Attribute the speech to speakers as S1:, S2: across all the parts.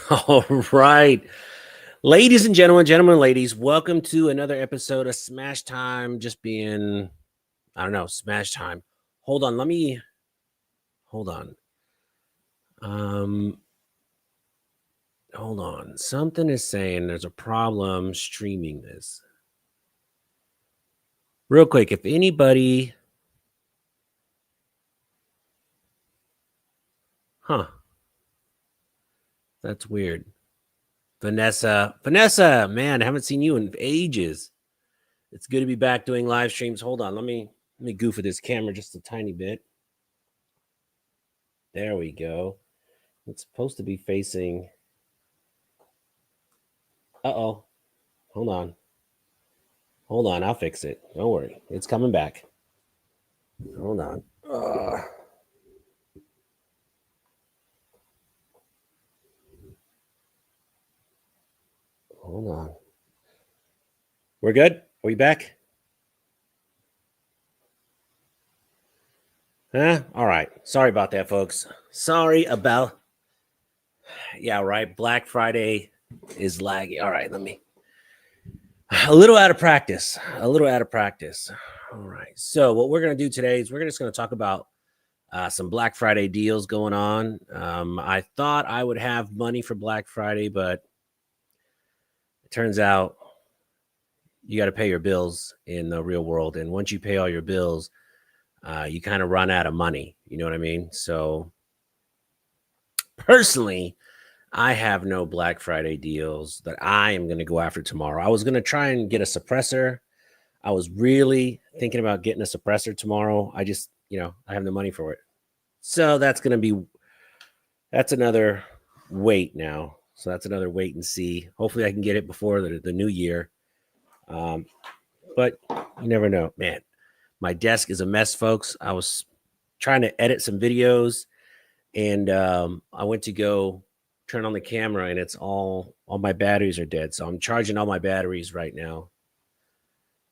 S1: All right. Ladies and gentlemen, and ladies, welcome to another episode of Smash Time. Just being, I don't know, Smash Time. Hold on, hold on. Um, hold on. Something is saying there's a problem streaming this. Real quick, if anybody, huh, that's weird. Vanessa, man, I haven't seen you in ages. It's good to be back doing live streams. Hold on, let me goof with this camera just a tiny bit. There we go. It's supposed to be facing. Uh-oh. Hold on. Hold on. I'll fix it. Don't worry. It's coming back. Hold on. Hold on. We're good? Are we back? Huh? All right. Sorry about that, folks. Sorry about. Yeah, right. Black Friday is laggy. All right. Let me. A little out of practice. A little out of practice. All right. So, what we're going to do today is we're just going to talk about some Black Friday deals going on. I thought I would have money for Black Friday, but it turns out you got to pay your bills in the real world. And once you pay all your bills, you kind of run out of money. You know what I mean? So, personally, I have no Black Friday deals that I am going to go after tomorrow. I was going to try and get a suppressor. I was really thinking about getting a suppressor tomorrow. I just, I have no money for it. So that's another wait now. So that's another wait and see. Hopefully I can get it before the new year. But you never know, man. My desk is a mess, folks. I was trying to edit some videos and I went to go turn on the camera and it's all my batteries are dead. So I'm charging all my batteries right now.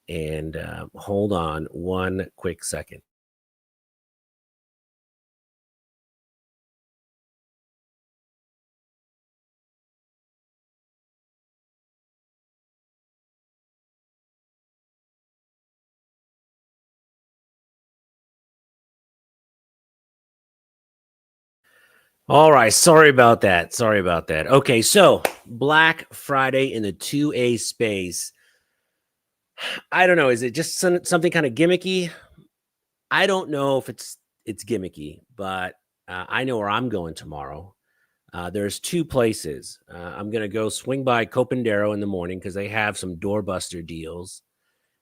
S1: And hold on one quick second. All right, sorry about that. Sorry about that. Okay, so Black Friday in the 2A space. I don't know. Is it just something kind of gimmicky? I don't know if it's gimmicky, but I know where I'm going tomorrow. There's two places. I'm gonna go swing by Copandero in the morning because they have some doorbuster deals.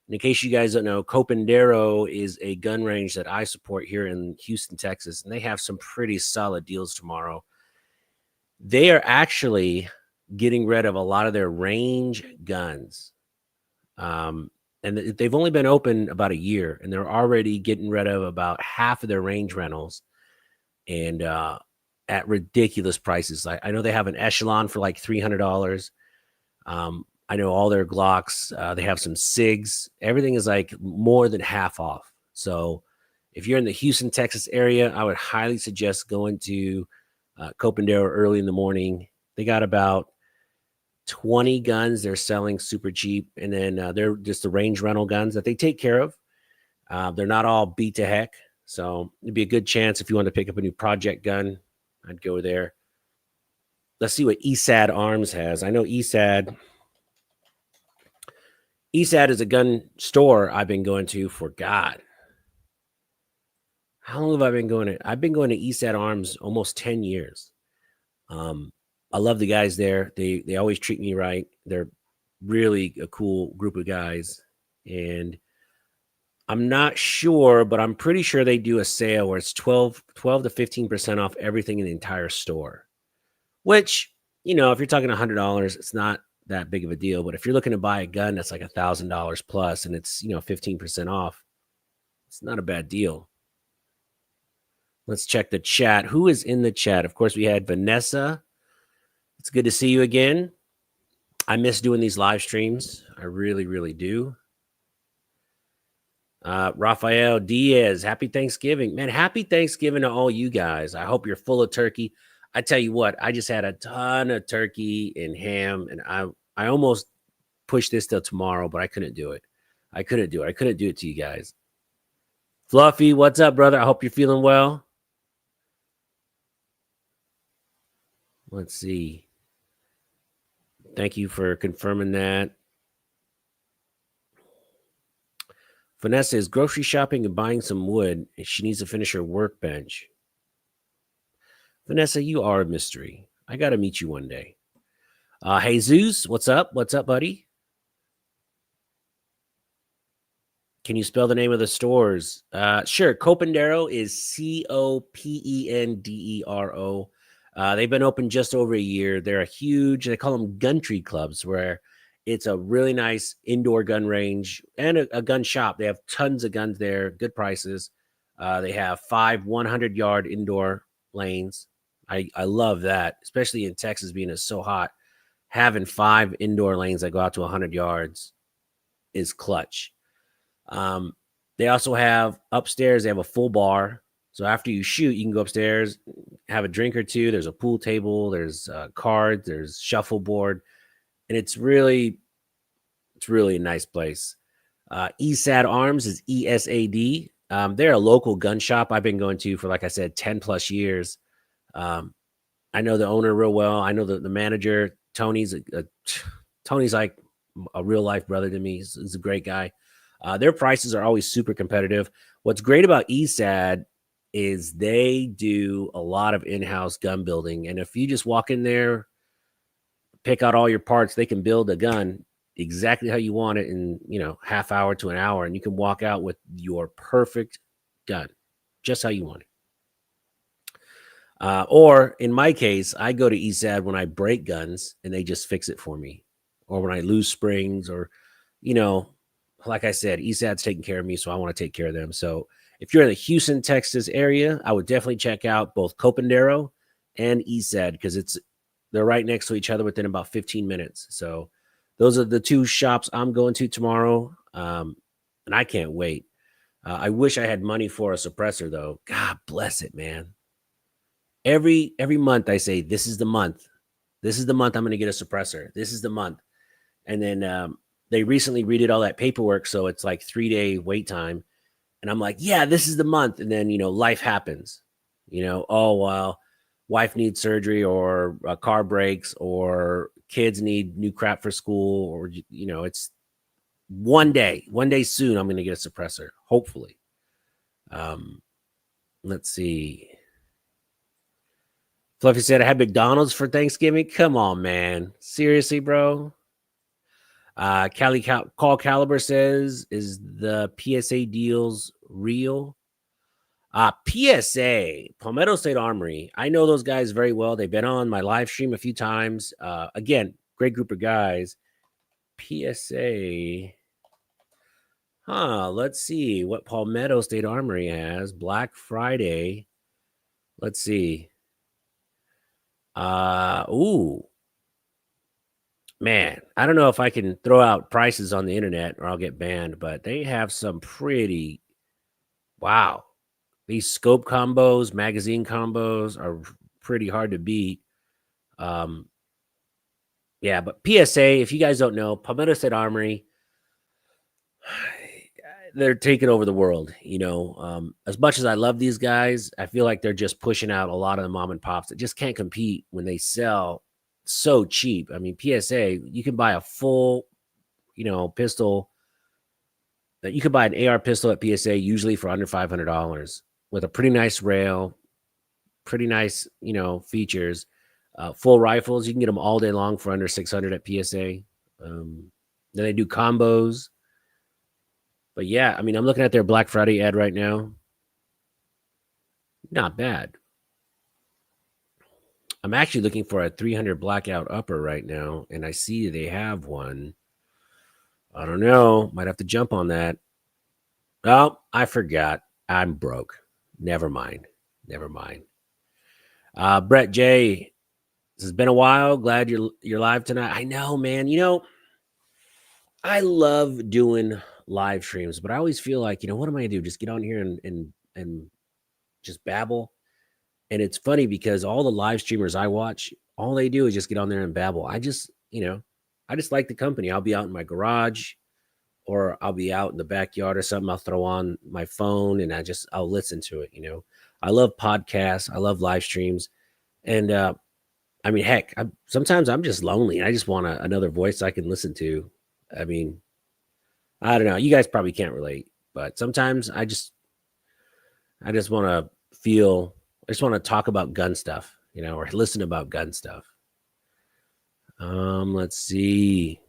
S1: And in case you guys don't know, Copandero is a gun range that I support here in Houston, Texas, and they have some pretty solid deals tomorrow. They are actually getting rid of a lot of their range guns. And they've only been open about a year, and they're already getting rid of about half of their range rentals, and at ridiculous prices. I know they have an Echelon for like $300. I know all their Glocks. They have some SIGs. Everything is like more than half off. So if you're in the Houston, Texas area, I would highly suggest going to Copandero early in the morning. They got about 20 guns they're selling super cheap, and then they're just the range rental guns that they take care of. They're not all beat to heck, so it'd be a good chance if you want to pick up a new project gun. I'd go there. Let's see what ESAD Arms has. I know ESAD is a gun store I've been going to for God. How long have I been going to? I've been going to ESAD Arms almost 10 years. I love the guys there. They always treat me right. They're really a cool group of guys. And I'm not sure, but I'm pretty sure they do a sale where it's 12 to 15% off everything in the entire store. Which, if you're talking $100, it's not that big of a deal. But if you're looking to buy a gun that's like $1,000 plus and it's 15% off, it's not a bad deal. Let's check the chat. Who is in the chat? Of course, we had Vanessa. It's good to see you again. I miss doing these live streams. I really, really do. Rafael Diaz, happy Thanksgiving. Man, happy Thanksgiving to all you guys. I hope you're full of turkey. I tell you what, I just had a ton of turkey and ham, and I almost pushed this till tomorrow, but I couldn't do it. I couldn't do it. I couldn't do it to you guys. Fluffy, what's up, brother? I hope you're feeling well. Let's see. Thank you for confirming that. Vanessa is grocery shopping and buying some wood, and she needs to finish her workbench. Vanessa, you are a mystery. I got to meet you one day. Hey, Zeus, what's up? What's up, buddy? Can you spell the name of the stores? Sure. Copendero is Copendero. They've been open just over a year. They're a huge, they call them gun tree clubs, where it's a really nice indoor gun range and a gun shop. They have tons of guns there, good prices. They have 5 100-yard indoor lanes. I love that, especially in Texas being it's so hot. Having 5 indoor lanes that go out to 100 yards is clutch. They also have upstairs, they have a full bar. So after you shoot, you can go upstairs, have a drink or two. There's a pool table, there's cards, there's shuffleboard, and it's really a nice place. ESAD Arms is ESAD. They're a local gun shop I've been going to for, like I said, 10 plus years. I know the owner real well. I know the manager. Tony's Tony's like a real life brother to me. He's a great guy. Their prices are always super competitive. What's great about ESAD is they do a lot of in-house gun building. And if you just walk in there, pick out all your parts, they can build a gun exactly how you want it in, half hour to an hour. And you can walk out with your perfect gun, just how you want it. Or in my case, I go to ESAD when I break guns and they just fix it for me. Or when I lose springs or, like I said, ESAD's taking care of me, so I want to take care of them. So if you're in the Houston, Texas area, I would definitely check out both Copendero and ESAD because they're right next to each other within about 15 minutes. So those are the 2 shops I'm going to tomorrow, and I can't wait. I wish I had money for a suppressor, though. God bless it, man. Every month I say, this is the month. This is the month I'm going to get a suppressor. This is the month. And then they recently redid all that paperwork, so it's like 3-day wait time. And I'm like, yeah, this is the month. And then, life happens. Oh, well, wife needs surgery or a car breaks or kids need new crap for school or, it's one day soon I'm going to get a suppressor, hopefully. Let's see. Fluffy said, I had McDonald's for Thanksgiving. Come on, man. Seriously, bro? Call Caliber says, is the PSA deals real? PSA, Palmetto State Armory. I know those guys very well. They've been on my live stream a few times. Again, great group of guys. PSA. Let's see what Palmetto State Armory has. Black Friday. Let's see. Ooh. Man, I don't know if I can throw out prices on the internet or I'll get banned, but they have some pretty, wow. These scope combos, magazine combos are pretty hard to beat. Yeah, but PSA, if you guys don't know, Palmetto State Armory, they're taking over the world. As much as I love these guys, I feel like they're just pushing out a lot of the mom and pops that just can't compete when they sell so cheap. I mean, PSA, you can buy a full, pistol. You could buy an AR pistol at PSA usually for under $500 with a pretty nice rail, pretty nice, features. Full rifles, you can get them all day long for under $600 at PSA. Then they do combos. But yeah, I mean, I'm looking at their Black Friday ad right now. Not bad. I'm actually looking for a 300 blackout upper right now, and I see they have one. I don't know. Might have to jump on that. Oh, I forgot. I'm broke. Never mind. Brett J, this has been a while. Glad you're live tonight. I know, man. I love doing live streams, but I always feel like, what am I gonna do? Just get on here and just babble. And it's funny because all the live streamers I watch, all they do is just get on there and babble. I just, I just like the company. I'll be out in my garage or I'll be out in the backyard or something. I'll throw on my phone and I'll listen to it. I love podcasts. I love live streams. And, I mean, heck, sometimes I'm just lonely and I just want another voice I can listen to. I mean, I don't know. You guys probably can't relate, but sometimes I just want to I just want to talk about gun stuff, or listen about gun stuff. Let's see.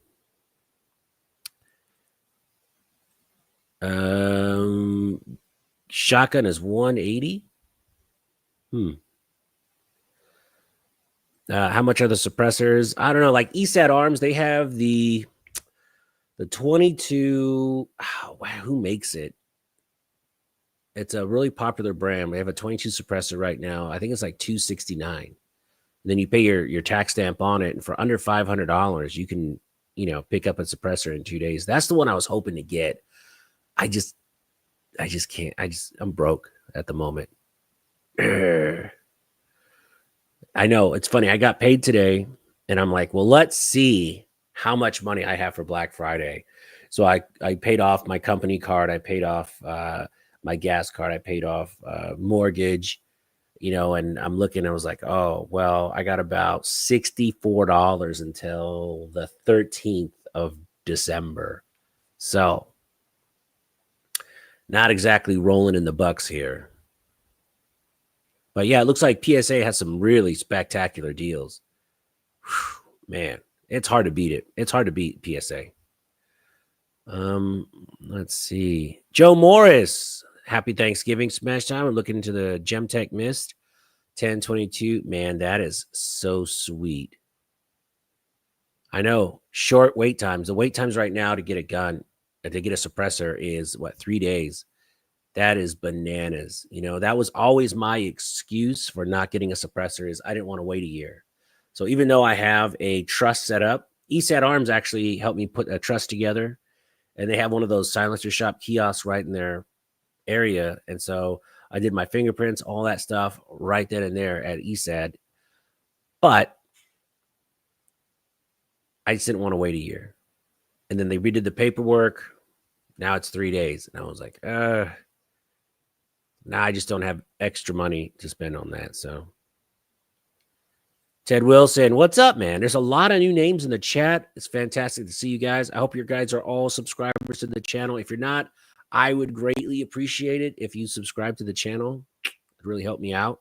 S1: Shotgun is 180. How much are the suppressors? I don't know. Like ESAT Arms, they have the 22. Oh, wow, who makes it? It's a really popular brand. They have a 22 suppressor right now. I think it's like $269. And then you pay your tax stamp on it, and for under $500, you can pick up a suppressor in 2 days. That's the one I was hoping to get. I just can't. I'm broke at the moment. I know, it's funny. I got paid today, and I'm like, well, let's see how much money I have for Black Friday. So I paid off my company card. I paid off my gas card. I paid off mortgage, and I'm looking, I was like, oh, well, I got about $64 until the 13th of December. So not exactly rolling in the bucks here. But yeah, it looks like PSA has some really spectacular deals. Whew, man, it's hard to beat it. It's hard to beat PSA. Let's see. Joe Morris, happy Thanksgiving, Smash Time. We're looking into the Gemtech Mist 1022. Man, that is so sweet. I know, short wait times. The wait times right now to get a gun, to get a suppressor is 3 days. That is bananas. That was always my excuse for not getting a suppressor, is I didn't want to wait a year. So even though I have a trust set up, ESAT Arms actually helped me put a trust together, and they have one of those silencer shop kiosks right in their area. And so I did my fingerprints, all that stuff right then and there at ESAT. But I just didn't want to wait a year. And then they redid the paperwork. Now it's 3 days. And I was like, now I just don't have extra money to spend on that. So Ted Wilson, what's up, man? There's a lot of new names in the chat. It's fantastic to see you guys. I hope you guys are all subscribers to the channel. If you're not, I would greatly appreciate it if you subscribe to the channel. It'd really help me out.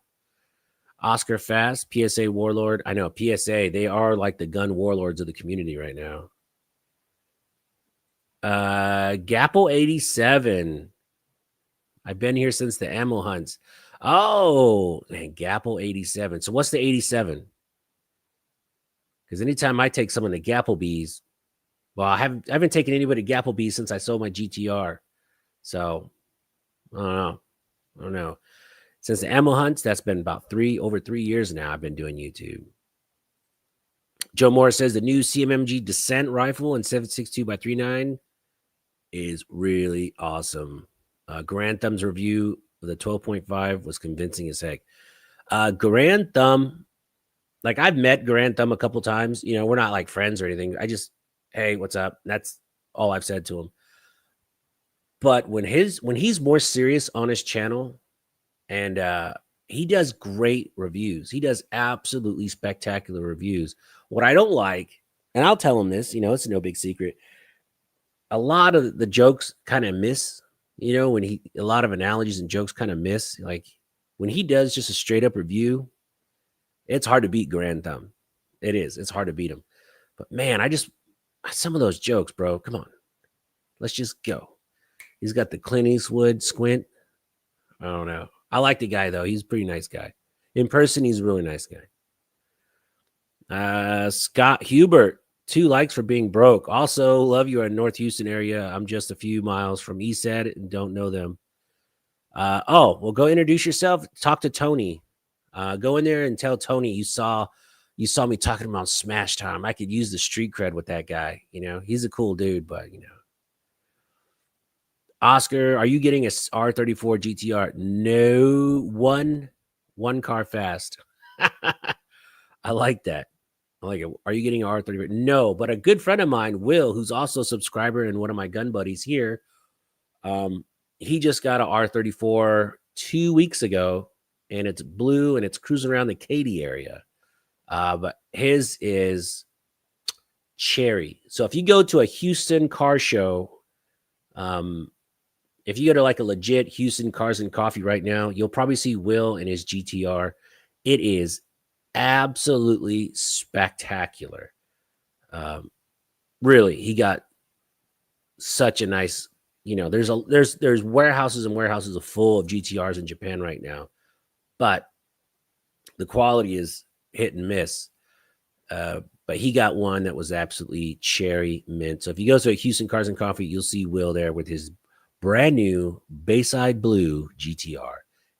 S1: Oscar Fast, PSA Warlord. I know, PSA, they are like the gun warlords of the community right now. Gapple 87. I've been here since the ammo hunts. Oh, man, Gapple 87. So what's the 87? Because anytime I take someone to Gapplebee's, well, I haven't taken anybody to Gapplebee's since I sold my GTR. So I don't know. Since the ammo hunts, that's been about over 3 years now. I've been doing YouTube. Joe Morris says the new CMMG Descent rifle in 7.62x3.9 is really awesome. Grand Thumb's review of the 12.5 was convincing as heck. Grand Thumb, like I've met Grand Thumb a couple times. We're not like friends or anything. I just, hey, what's up? That's all I've said to him. But when he's more serious on his channel, and he does great reviews. He does absolutely spectacular reviews. What I don't like, and I'll tell him this, it's no big secret. A lot of the jokes kind of miss, when a lot of analogies and jokes kind of miss. Like when he does just a straight up review, it's hard to beat Grand Thumb. It is. It's hard to beat him. But man, some of those jokes, bro, come on. Let's just go. He's got the Clint Eastwood squint. I don't know. I like the guy, though. He's a pretty nice guy. In person, he's a really nice guy. Scott Hubert, 2 likes for being broke. Also, love you in North Houston area. I'm just a few miles from ESAT and don't know them. Well, go introduce yourself. Talk to Tony. Go in there and tell Tony you saw me talking about Smash Time. I could use the street cred with that guy. He's a cool dude, but Oscar, are you getting a R34 GTR? No, one One car fast. I like that. I like it. Are you getting R30? No, but a good friend of mine, Will, who's also a subscriber and one of my gun buddies here, he just got a R34 2 weeks ago, and it's blue and it's cruising around the Katy area. But his is cherry. So if you go to a Houston car show, if you go to like a legit Houston Cars and Coffee right now, you'll probably see Will and his GTR. It is absolutely spectacular. Really, he got such a nice, there's warehouses and warehouses full of GTRs in Japan right now, but the quality is hit and miss. But he got one that was absolutely cherry mint. So if you go to a Houston Cars and Coffee, you'll see Will there with his brand new Bayside Blue GTR.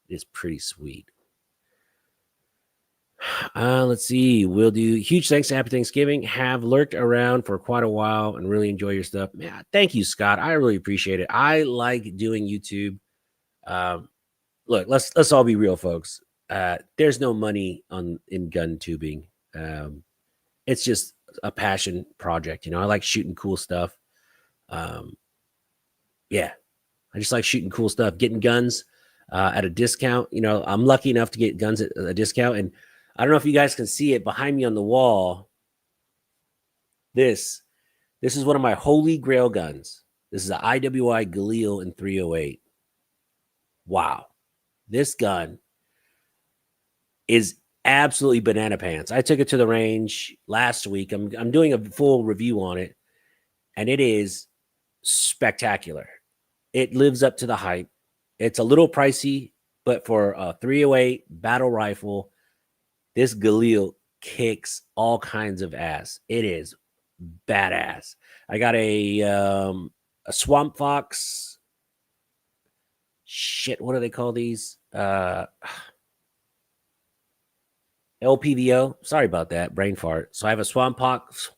S1: It is pretty sweet. Let's see. We'll do huge thanks to Happy Thanksgiving. Have lurked around for quite a while and really enjoy your stuff. Man, thank you, Scott. I really appreciate it. I like doing YouTube. Look, let's all be real, folks. There's no money in gun tubing. It's just a passion project. I like shooting cool stuff. Yeah, I just like shooting cool stuff, getting guns at a discount. I'm lucky enough to get guns at a discount. And I don't know if you guys can see it behind me on the wall. This is one of my holy grail guns. This is an IWI Galil in 308. Wow. This gun is absolutely banana pants. I took it to the range last week. I'm doing a full review on it, and it is spectacular. It lives up to the hype. It's a little pricey, but for a 308 battle rifle, this Galil kicks all kinds of ass. It is badass. I got a Swamp Fox. Shit, what do they call these? LPVO. Sorry about that, brain fart. So I have a Swamp Fox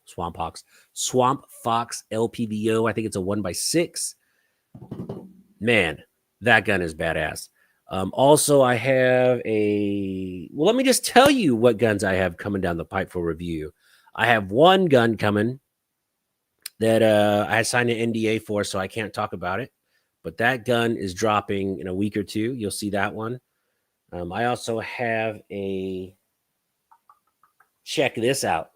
S1: LPVO. I think it's a 1x6. Man, that gun is badass. Also, I have let me just tell you what guns I have coming down the pipe for review. I have one gun coming that I signed an NDA for, so I can't talk about it. But that gun is dropping in a week or two. You'll see that one. I also have check this out.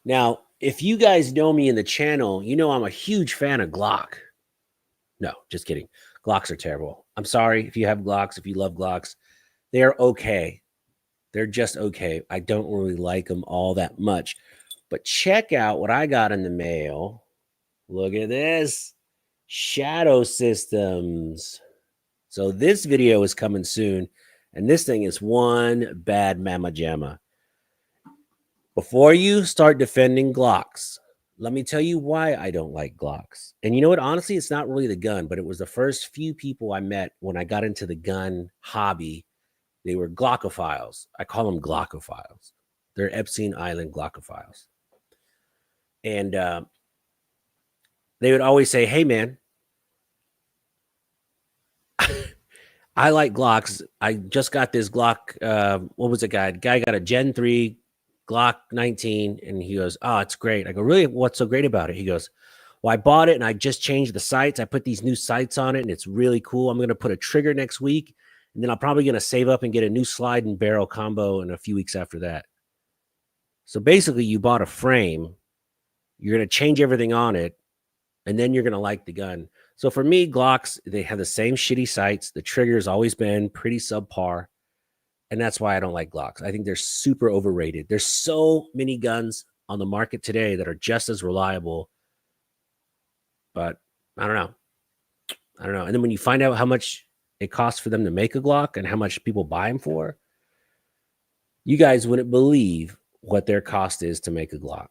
S1: Now, if you guys know me in the channel, you know I'm a huge fan of Glock. No, just kidding. Glocks are terrible. I'm sorry if you have Glocks, if you love Glocks. They're okay. They're just okay. I don't really like them all that much. But check out what I got in the mail. Look at this. Shadow Systems. So this video is coming soon. And this thing is one bad mama jamma. Before you start defending Glocks, let me tell you why I don't like Glocks. And you know what? Honestly, it's not really the gun, but it was the first few people I met when I got into the gun hobby. They were Glockophiles. I call them Glockophiles. They're Epstein Island Glockophiles. And they would always say, hey, man, I like Glocks. I just got this Glock. What was it, guy? Guy got a Gen 3 Glock 19, and he goes, oh, it's great. I go, really? What's so great about it? He goes, well, I bought it, and I just changed the sights. I put these new sights on it, and it's really cool. I'm going to put a trigger next week, and then I'm probably going to save up and get a new slide and barrel combo in a few weeks after that. So basically, you bought a frame. You're going to change everything on it, and then you're going to like the gun. So for me, Glocks, they have the same shitty sights. The trigger's always been pretty subpar. And that's why I don't like Glocks. I think they're super overrated. There's so many guns on the market today that are just as reliable. But I don't know. And then when you find out how much it costs for them to make a Glock and how much people buy them for, you guys wouldn't believe what their cost is to make a Glock.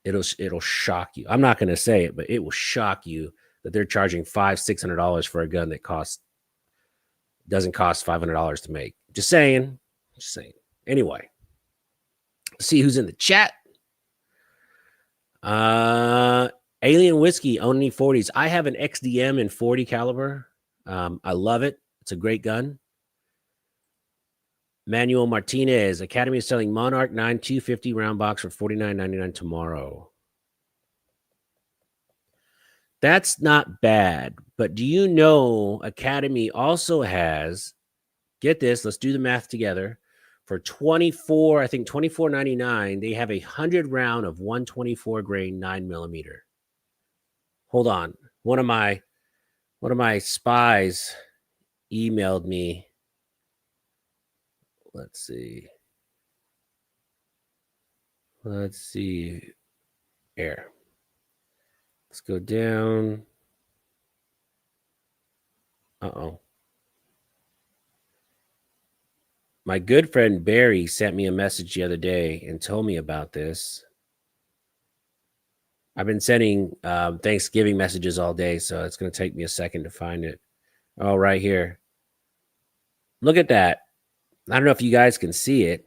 S1: It'll shock you. I'm not going to say it, but it will shock you that they're charging $500-$600 for a gun that doesn't cost $500 to make. Just saying. Anyway, see who's in the chat. Alien Whiskey, only 40s. I have an XDM in 40 caliber. I love it. It's a great gun. Manuel Martinez, Academy is selling Monarch 9 250 round box for $49.99 tomorrow. That's not bad. But do you know Academy also has, get this, let's do the math together. For 24, I think $24.99, they have 100 round of 124 grain 9mm. Hold on. One of my spies emailed me. Let's see. Air. Let's go down. Uh-oh. My good friend Barry sent me a message the other day and told me about this. I've been sending Thanksgiving messages all day, so it's going to take me a second to find it. Oh, right here. Look at that. I don't know if you guys can see it,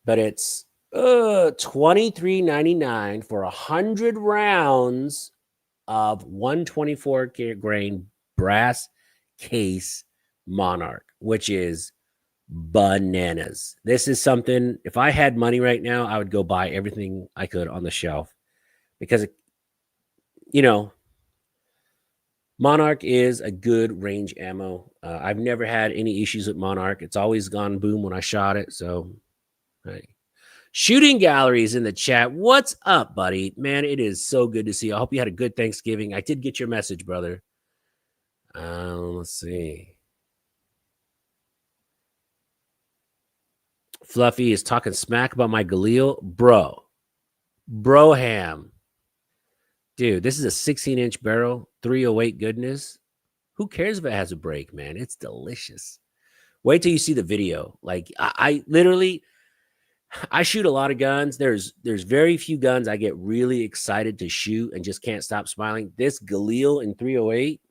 S1: but it's $23.99 for 100 rounds of 124 grain brass case Monarch, which is bananas. This is something, if I had money right now, I would go buy everything I could on the shelf because, Monarch is a good range ammo. I've never had any issues with Monarch. It's always gone boom when I shot it. So, hey. Shooting Galleries in the chat. What's up, buddy? Man, it is so good to see you. I hope you had a good Thanksgiving. I did get your message, brother. Let's see. Fluffy is talking smack about my Galil. Broham. Dude, this is a 16-inch barrel, 308 goodness. Who cares if it has a break, man? It's delicious. Wait till you see the video. Like, I literally, I shoot a lot of guns. There's very few guns I get really excited to shoot and just can't stop smiling. This Galil in 308,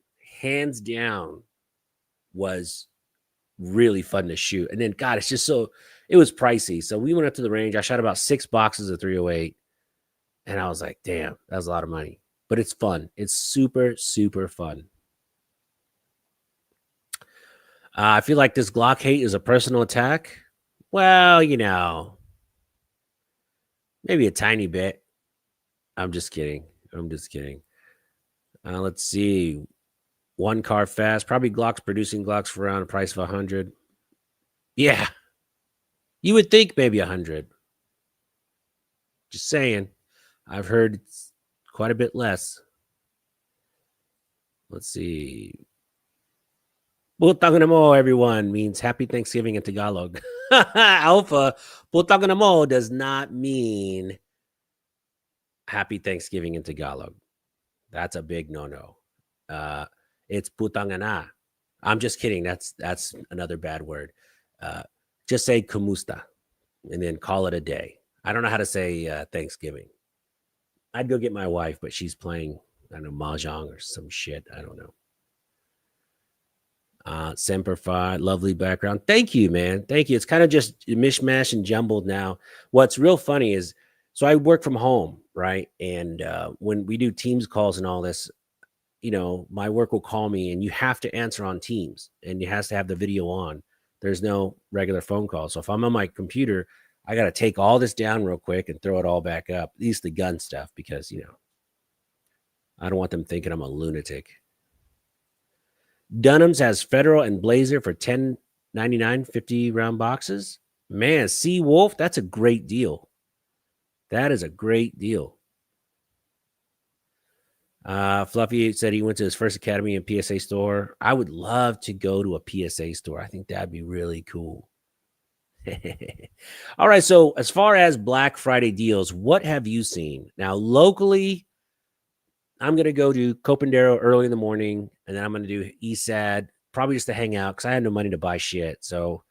S1: hands down, was really fun to shoot. And then, God, it's just so, it was pricey. So we went up to the range. I shot about 6 boxes of 308. And I was like, damn, that was a lot of money. But it's fun. It's super, super fun. I feel like this Glock hate is a personal attack. Well, maybe a tiny bit. I'm just kidding. Let's see. One car fast. Probably Glock's producing Glocks for around a price of 100. Yeah. You would think maybe 100. Just saying. I've heard it's quite a bit less. Let's see. Putang na mo, everyone, means happy Thanksgiving in Tagalog. Alpha, putang na mo does not mean happy Thanksgiving in Tagalog. That's a big no-no. It's putang na. I'm just kidding. That's another bad word. Just say kumusta and then call it a day. I don't know how to say Thanksgiving. I'd go get my wife, but she's playing, I don't know, mahjong or some shit. I don't know. Semper Fi, lovely background. Thank you, man. Thank you. It's kind of just mishmash and jumbled now. What's real funny is, so I work from home, right? And when we do Teams calls and all this, my work will call me and you have to answer on Teams and it has to have the video on. There's no regular phone call. So if I'm on my computer, I got to take all this down real quick and throw it all back up, at least the gun stuff, because, I don't want them thinking I'm a lunatic. Dunham's has Federal and Blazer for $10.99, 50 round boxes. Man, Sea Wolf, that's a great deal. That is a great deal. Fluffy said he went to his first Academy and PSA store. I would love to go to a PSA store. I think that'd be really cool. All right. So as far as Black Friday deals, what have you seen? Now, locally, I'm going to go to Copandero early in the morning, and then I'm going to do ESAD, probably just to hang out because I had no money to buy shit. So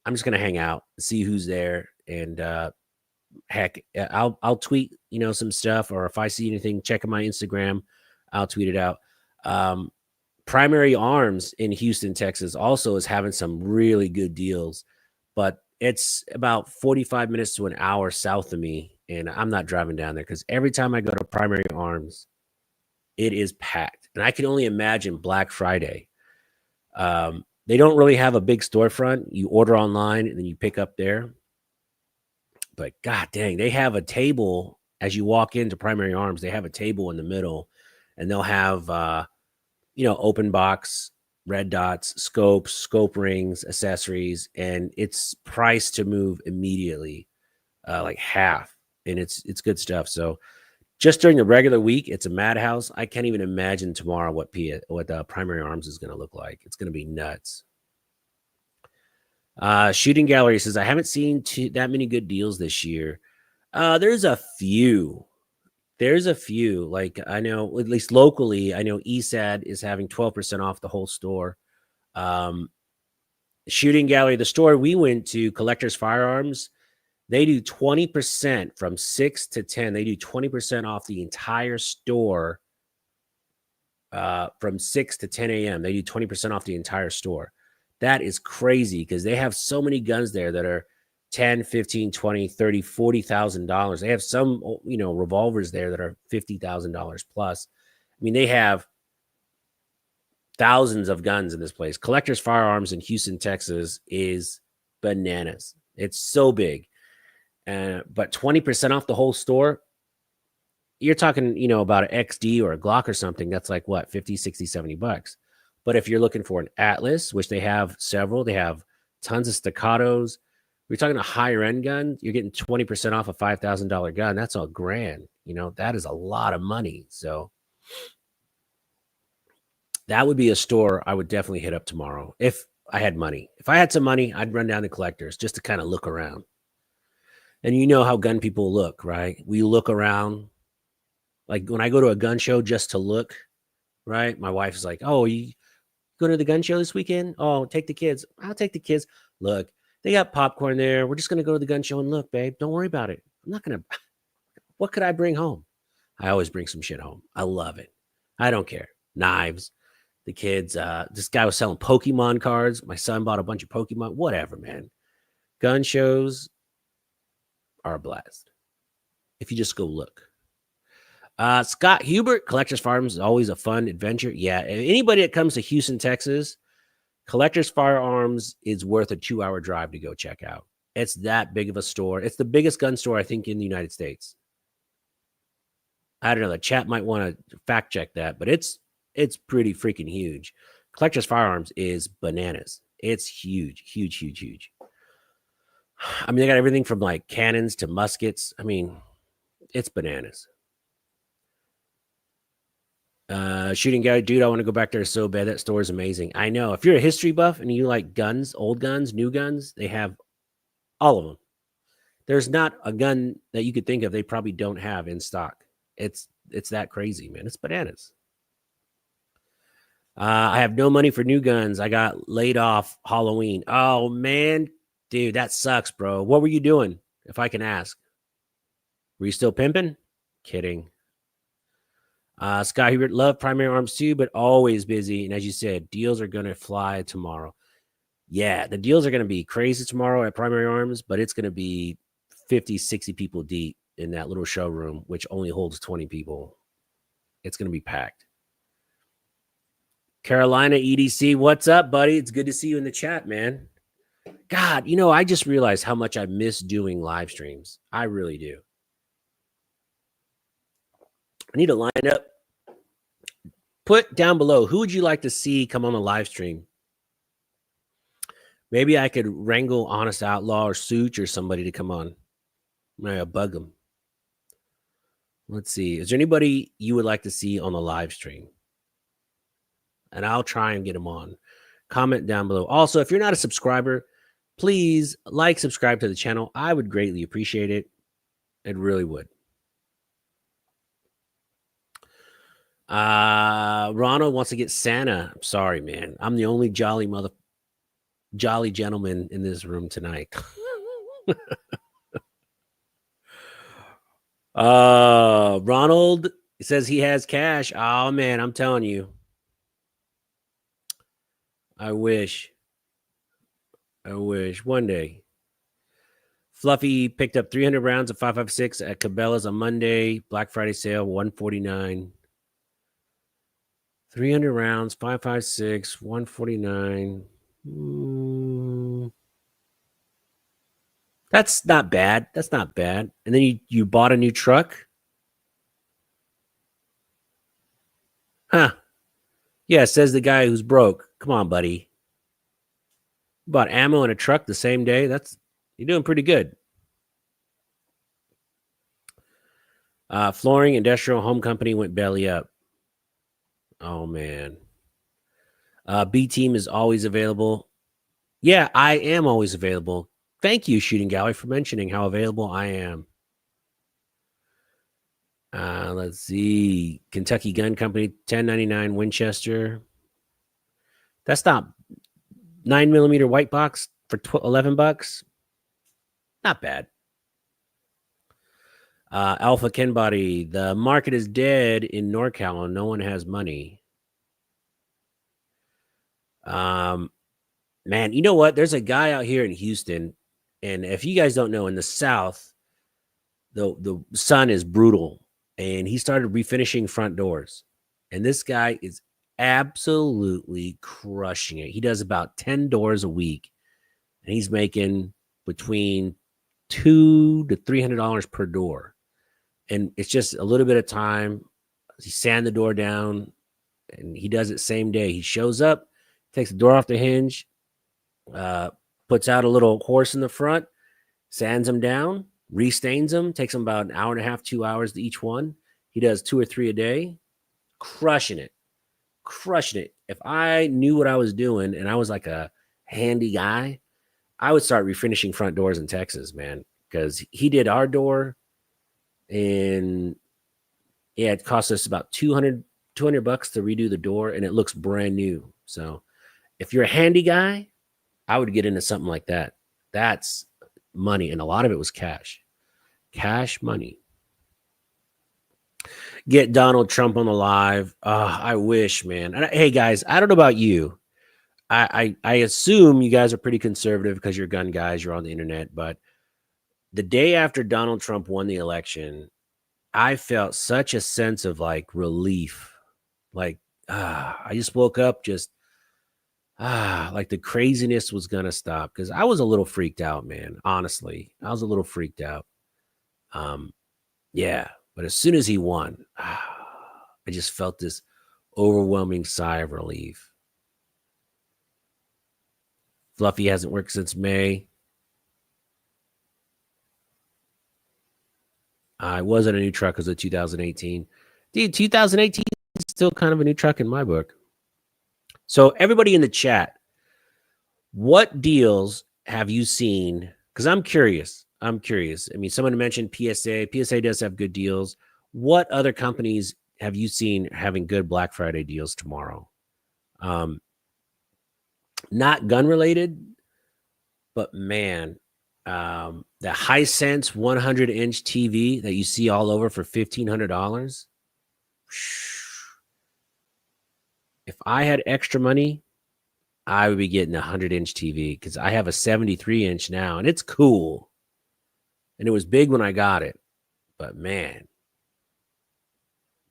S1: I'm just going to hang out, see who's there, and heck, I'll tweet, some stuff, or if I see anything, check my Instagram, I'll tweet it out. Primary Arms in Houston, Texas also is having some really good deals, but it's about 45 minutes to an hour south of me, and I'm not driving down there because every time I go to Primary Arms, it is packed. And I can only imagine Black Friday. They don't really have a big storefront. You order online and then you pick up there. But god dang, they have a table as you walk into Primary Arms. They have a table in the middle, and they'll have open box, red dots, scopes, scope rings, accessories, and it's priced to move immediately, like half, and it's good stuff. So just during the regular week, it's a madhouse. I can't even imagine tomorrow what Primary Arms is going to look like. It's going to be nuts. Shooting Gallery says, I haven't seen that many good deals this year. There's a few. Like, I know, at least locally, I know ESAD is having 12% off the whole store. Shooting Gallery, the store we went to, Collectors Firearms, they do 20% from 6 to 10. They do 20% off the entire store from 6 to 10 a.m. They do 20% off the entire store. That is crazy because they have so many guns there that are 10, 15, 20, 30, $40,000. They have some, revolvers there that are $50,000 plus. I mean, they have thousands of guns in this place. Collectors Firearms in Houston, Texas is bananas. It's so big. But 20% off the whole store, you're talking, about an XD or a Glock or something. That's like what, 50, 60, 70 bucks. But if you're looking for an Atlas, which they have several, they have tons of staccatos. We're talking a higher end gun. You're getting 20% off a $5,000 gun. That's $1,000. That is a lot of money. So that would be a store I would definitely hit up tomorrow if I had money. If I had some money, I'd run down to Collectors just to kind of look around. And you know how gun people look, right? We look around. Like when I go to a gun show just to look, right? My wife is like, "Oh, you go to the gun show this weekend? Oh, take the kids." I'll take the kids. Look, they got popcorn there. We're just going to go to the gun show and look, babe. Don't worry about it. I'm not going to. What could I bring home? I always bring some shit home. I love it. I don't care. Knives. The kids. This guy was selling Pokemon cards. My son bought a bunch of Pokemon. Whatever, man. Gun shows are a blast if you just go look. Scott Hubert, Collectors Firearms is always a fun adventure. Yeah, anybody that comes to Houston, Texas, Collectors Firearms is worth a 2-hour drive to go check out. It's that big of a store. It's the biggest gun store, I think, in the United States. I don't know. The chat might want to fact check that, but it's pretty freaking huge. Collectors Firearms is bananas. It's huge, huge, huge, huge. I mean, they got everything from like cannons to muskets. I mean, it's bananas. Shooting Gallery, dude, I want to go back there so bad. That store is amazing. I know. If you're a history buff and you like guns, old guns, new guns, they have all of them. There's not a gun that you could think of they probably don't have in stock. It's that crazy, man. It's bananas. I have no money for new guns. I got laid off Halloween. Oh, man. Dude, that sucks, bro. What were you doing, if I can ask? Were you still pimping? Kidding. Scott Hubert, love Primary Arms too, but always busy. And as you said, deals are going to fly tomorrow. Yeah, the deals are going to be crazy tomorrow at Primary Arms, but it's going to be 50, 60 people deep in that little showroom, which only holds 20 people. It's going to be packed. Carolina EDC, what's up, buddy? It's good to see you in the chat, man. God, I just realized how much I miss doing live streams. I really do. I need to line up. Put down below, who would you like to see come on the live stream? Maybe I could wrangle Honest Outlaw or Such or somebody to come on. Maybe bug them. Let's see. Is there anybody you would like to see on the live stream? And I'll try and get them on. Comment down below. Also, if you're not a subscriber, please subscribe to the channel. I would greatly appreciate it. It really would. Ronald wants to get Santa. I'm sorry, man. I'm the only jolly gentleman in this room tonight. Ronald says he has cash. Oh man, I'm telling you. I wish one day. Fluffy picked up 300 rounds of 5.56 at Cabela's on Monday. Black Friday sale, $149. 300 rounds, 5.56, 149. That's not bad. That's not bad. And then you bought a new truck? Huh. Yeah, says the guy who's broke. Come on, buddy. You bought ammo and a truck the same day? You're doing pretty good. Flooring Industrial Home Company went belly up. Oh man. B Team is always available. Yeah, I am always available. Thank you, Shooting Gallery, for mentioning how available I am. Let's see. Kentucky Gun Company, 1099 Winchester. That's not 9mm white box for $11. Not bad. Alpha Ken Body. The market is dead in NorCal and no one has money. Man, you know what? There's a guy out here in Houston, and if you guys don't know, in the South, the sun is brutal, and he started refinishing front doors. And this guy is absolutely crushing it. He does about 10 doors a week, and he's making between $200 to $300 per door. And it's just a little bit of time. He sand the door down, and he does it same day. He shows up, takes the door off the hinge, puts out a little horse in the front, sands them down, restains them, takes them about an hour and a half, 2 hours to each one. He does 2 or 3 a day, crushing it. If I knew what I was doing and I was like a handy guy, I would start refinishing front doors in Texas, man, because he did our door, and yeah, it cost us about $200 to redo the door, and it looks brand new. So if you're a handy guy, I would get into something like that. That's money, and a lot of it was cash money. Get Donald Trump on the live. I wish, man. And hey, guys, I don't know about you. I assume you guys are pretty conservative because you're gun guys, you're on the internet. But the day after Donald Trump won the election, I felt such a sense of like relief. Like, I just woke up just like the craziness was gonna stop, because I was a little freaked out, man. Honestly, I was a little freaked out. Yeah, but as soon as he won, I just felt this overwhelming sigh of relief. Fluffy hasn't worked since May. I wasn't a new truck because of 2018. Dude, 2018 is still kind of a new truck in my book. So everybody in the chat, what deals have you seen? Because I'm curious. I mean, someone mentioned PSA. PSA does have good deals. What other companies have you seen having good Black Friday deals tomorrow? Not gun related, but man, the Hisense 100-inch TV that you see all over for $1,500. If I had extra money, I would be getting a 100-inch TV, because I have a 73-inch now, and it's cool. And it was big when I got it. But man,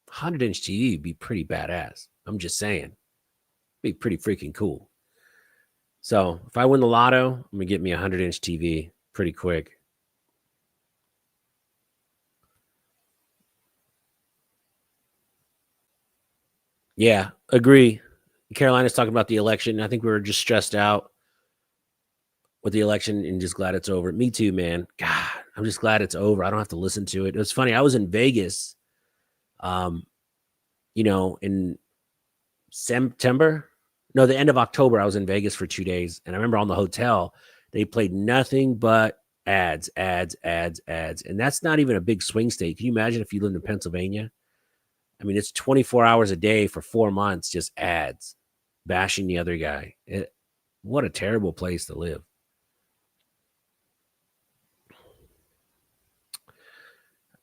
S1: 100-inch TV would be pretty badass. I'm just saying. It'd be pretty freaking cool. So if I win the lotto, I'm going to get me a 100-inch TV pretty quick. Yeah, agree. Carolina's talking about the election. I think we were just stressed out with the election and just glad it's over. Me too, man. God, I'm just glad it's over. I don't have to listen to it. It was funny. I was in Vegas, in September. No, the end of October, I was in Vegas for 2 days. And I remember on the hotel, they played nothing but ads. And that's not even a big swing state. Can you imagine if you lived in Pennsylvania? I mean, it's 24 hours a day for 4 months, just ads, bashing the other guy. What a terrible place to live.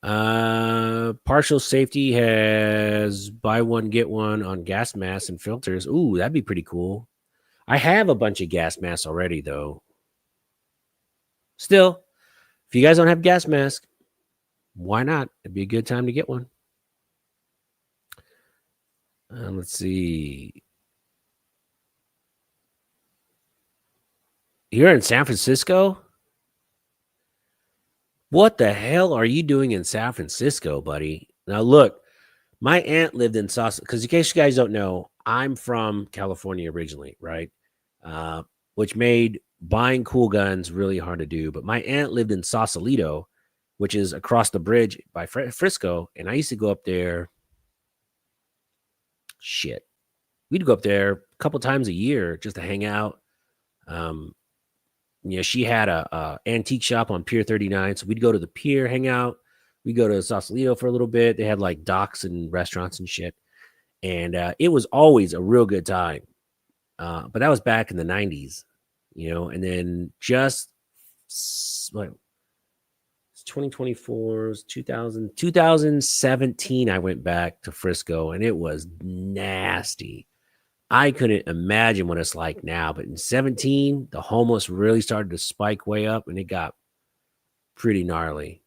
S1: Partial Safety has buy one, get one on gas masks and filters. Ooh, that'd be pretty cool. I have a bunch of gas masks already, though. Still, if you guys don't have gas masks, why not? It'd be a good time to get one. Let's see. You're in San Francisco? What the hell are you doing in San Francisco, buddy? Now, look, my aunt lived in Sausalito, because in case you guys don't know, I'm from California originally, right? Uh, which made buying cool guns really hard to do. But my aunt lived in Sausalito, which is across the bridge by Frisco. And I used to go up there. Shit. We'd go up there a couple times a year just to hang out. Um, she had a antique shop on Pier 39. So we'd go to the pier, hang out. We'd go to Sausalito for a little bit. They had like docks and restaurants and shit. And it was always a real good time. But that was back in the 90s, and then just like 2024, 2017, I went back to Frisco and it was nasty. I couldn't imagine what it's like now, but in 17, the homeless really started to spike way up and it got pretty gnarly.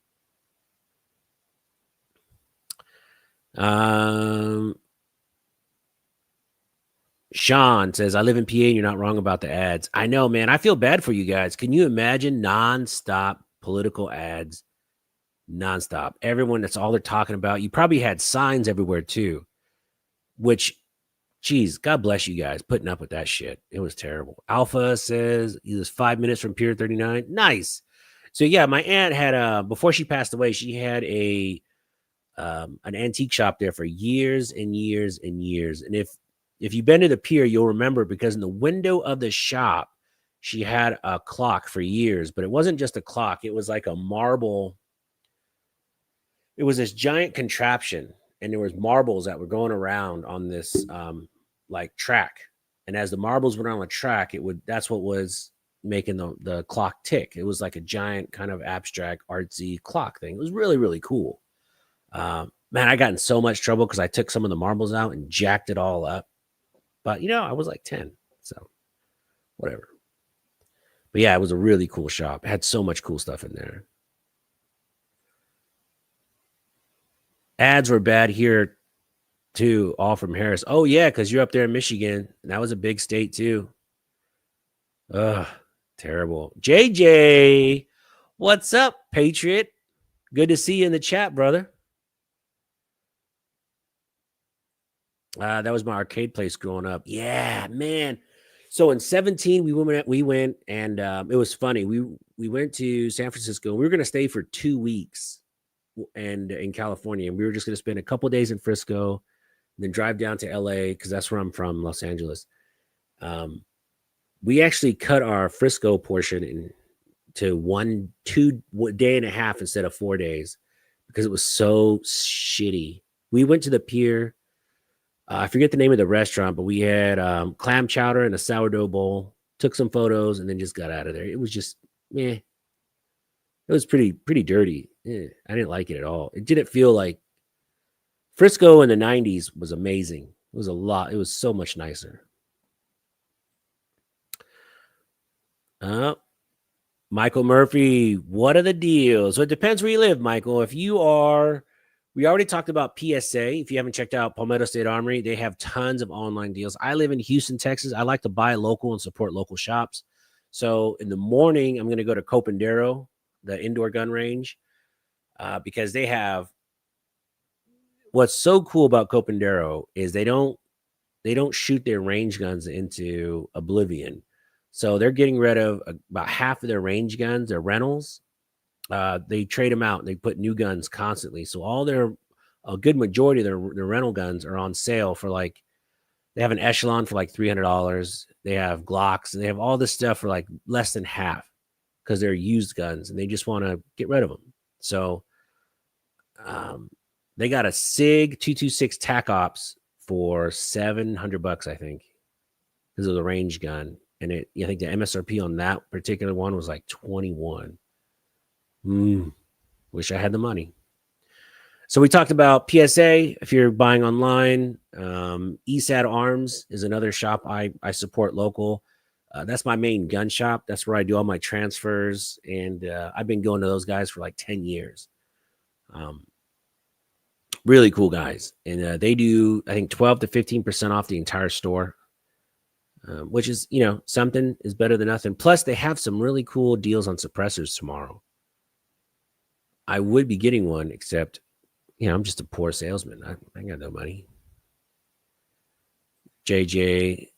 S1: Sean says, I live in PA and you're not wrong about the ads. I know, man. I feel bad for you guys. Can you imagine nonstop political ads? Nonstop. Everyone, that's all they're talking about. You probably had signs everywhere too, which, geez, God bless you guys putting up with that shit. It was terrible. Alpha says he was 5 minutes from Pier 39. Nice. So yeah, my aunt had before she passed away, she had an antique shop there for years and years and years. And if you've been to the pier, you'll remember, because in the window of the shop, she had a clock for years, but it wasn't just a clock. It was like a marble. It was this giant contraption, and there was marbles that were going around on this like track. And as the marbles went on the track, that's what was making the clock tick. It was like a giant kind of abstract artsy clock thing. It was really, really cool. Man, I got in so much trouble because I took some of the marbles out and jacked it all up. But, I was like 10, so whatever. But yeah, it was a really cool shop. It had so much cool stuff in there. Ads were bad here too, all from Harris. Oh yeah, because you're up there in Michigan. And that was a big state too. Ugh, terrible. JJ, what's up, Patriot? Good to see you in the chat, brother. That was my arcade place growing up. Yeah, man. So in 17, we went and it was funny. We went to San Francisco. We were going to stay for 2 weeks and in California. And we were just going to spend a couple days in Frisco and then drive down to LA because that's where I'm from, Los Angeles. We actually cut our Frisco portion into 2 day and a half instead of 4 days because it was so shitty. We went to the pier. I forget the name of the restaurant, but we had clam chowder and a sourdough bowl, took some photos, and then just got out of there. It was just, it was pretty dirty. I didn't like it at all. It didn't feel like Frisco in the 90s was amazing. It was a lot. It was so much nicer. Michael Murphy, what are the deals? So it depends where you live, Michael. We already talked about PSA. If you haven't checked out Palmetto State Armory, they have tons of online deals. I live in Houston, Texas. I like to buy local and support local shops. So in the morning, I'm going to go to Copandero, the indoor gun range, because they have. What's so cool about Copandero is they don't shoot their range guns into oblivion. So they're getting rid of about half of their range guns, their rentals. They trade them out and they put new guns constantly. So a good majority of their rental guns are on sale for they have an Echelon for like $300. They have Glocks and they have all this stuff for like less than half because they're used guns and they just want to get rid of them. So they got a SIG 226 TAC Ops for $700, I think, because of the range gun. And I think the MSRP on that particular one was like 21. Wish I had the money. So we talked about PSA. If you're buying online, ESAD Arms is another shop I support local. That's my main gun shop. That's where I do all my transfers. And I've been going to those guys for like 10 years. Really cool guys. And they do, I think, 12 to 15% off the entire store, which is, something is better than nothing. Plus, they have some really cool deals on suppressors tomorrow. I would be getting one, except, I'm just a poor salesman. I got no money. JJ,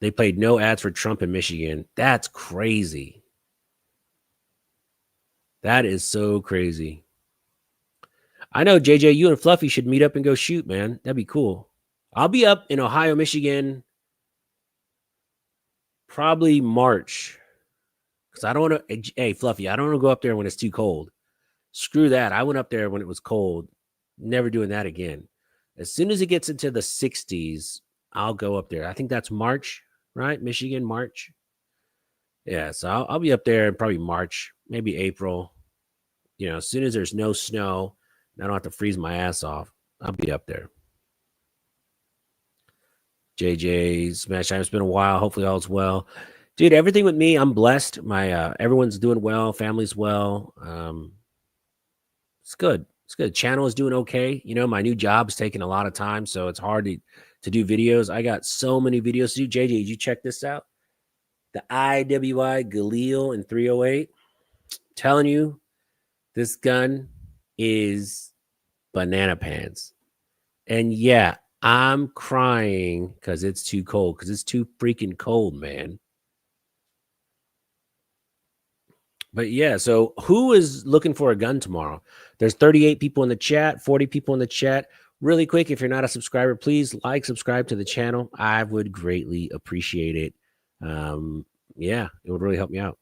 S1: they played no ads for Trump in Michigan. That's crazy. That is so crazy. I know, JJ, you and Fluffy should meet up and go shoot, man. That'd be cool. I'll be up in Ohio, Michigan, probably March. Because I don't want to, hey, Fluffy, I don't want to go up there when it's too cold. Screw that. I went up there when it was cold. Never doing that again. As soon as it gets into the 60s, I'll go up there. I think that's March, right? Michigan, March. Yeah, so I'll be up there in probably March, maybe April. As soon as there's no snow, and I don't have to freeze my ass off, I'll be up there. JJ, Smash Time, it's been a while. Hopefully all's well. Dude, everything with me, I'm blessed. My everyone's doing well, family's well. It's good. It's good. Channel is doing okay. My new job's taking a lot of time, so it's hard to do videos. I got so many videos to do. JJ, did you check this out? The IWI Galil in 308. Telling you, this gun is banana pants. And yeah, I'm crying because it's too cold, because it's too freaking cold, man. But yeah, so who is looking for a gun tomorrow? There's 38 people in the chat, 40 people in the chat. Really quick, if you're not a subscriber, please subscribe to the channel. I would greatly appreciate it. Yeah, it would really help me out.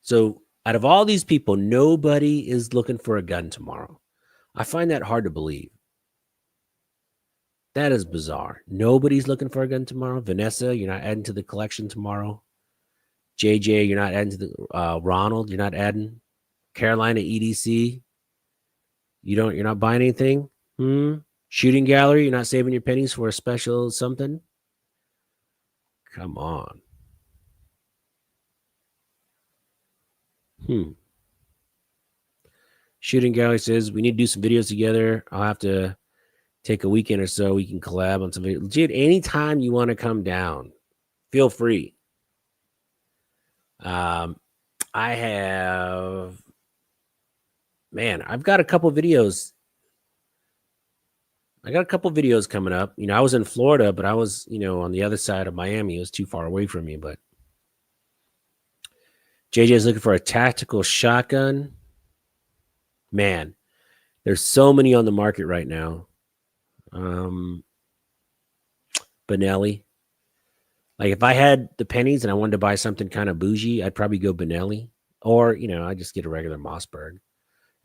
S1: So out of all these people, nobody is looking for a gun tomorrow. I find that hard to believe. That is bizarre. Nobody's looking for a gun tomorrow. Vanessa, you're not adding to the collection tomorrow. JJ, you're not adding to the Ronald, you're not adding. Carolina EDC, you're not buying anything. Shooting gallery, you're not saving your pennies for a special something. Come on. Shooting gallery says we need to do some videos together. I'll have to take a weekend or so. We can collab on some videos. Dude, anytime you want to come down, feel free. I've got a couple videos. I got a couple videos coming up. I was in Florida, but I was, on the other side of Miami. It was too far away from me, but JJ is looking for a tactical shotgun. Man, there's so many on the market right now. Benelli. Like if I had the pennies and I wanted to buy something kind of bougie, I'd probably go Benelli, or, I just get a regular Mossberg.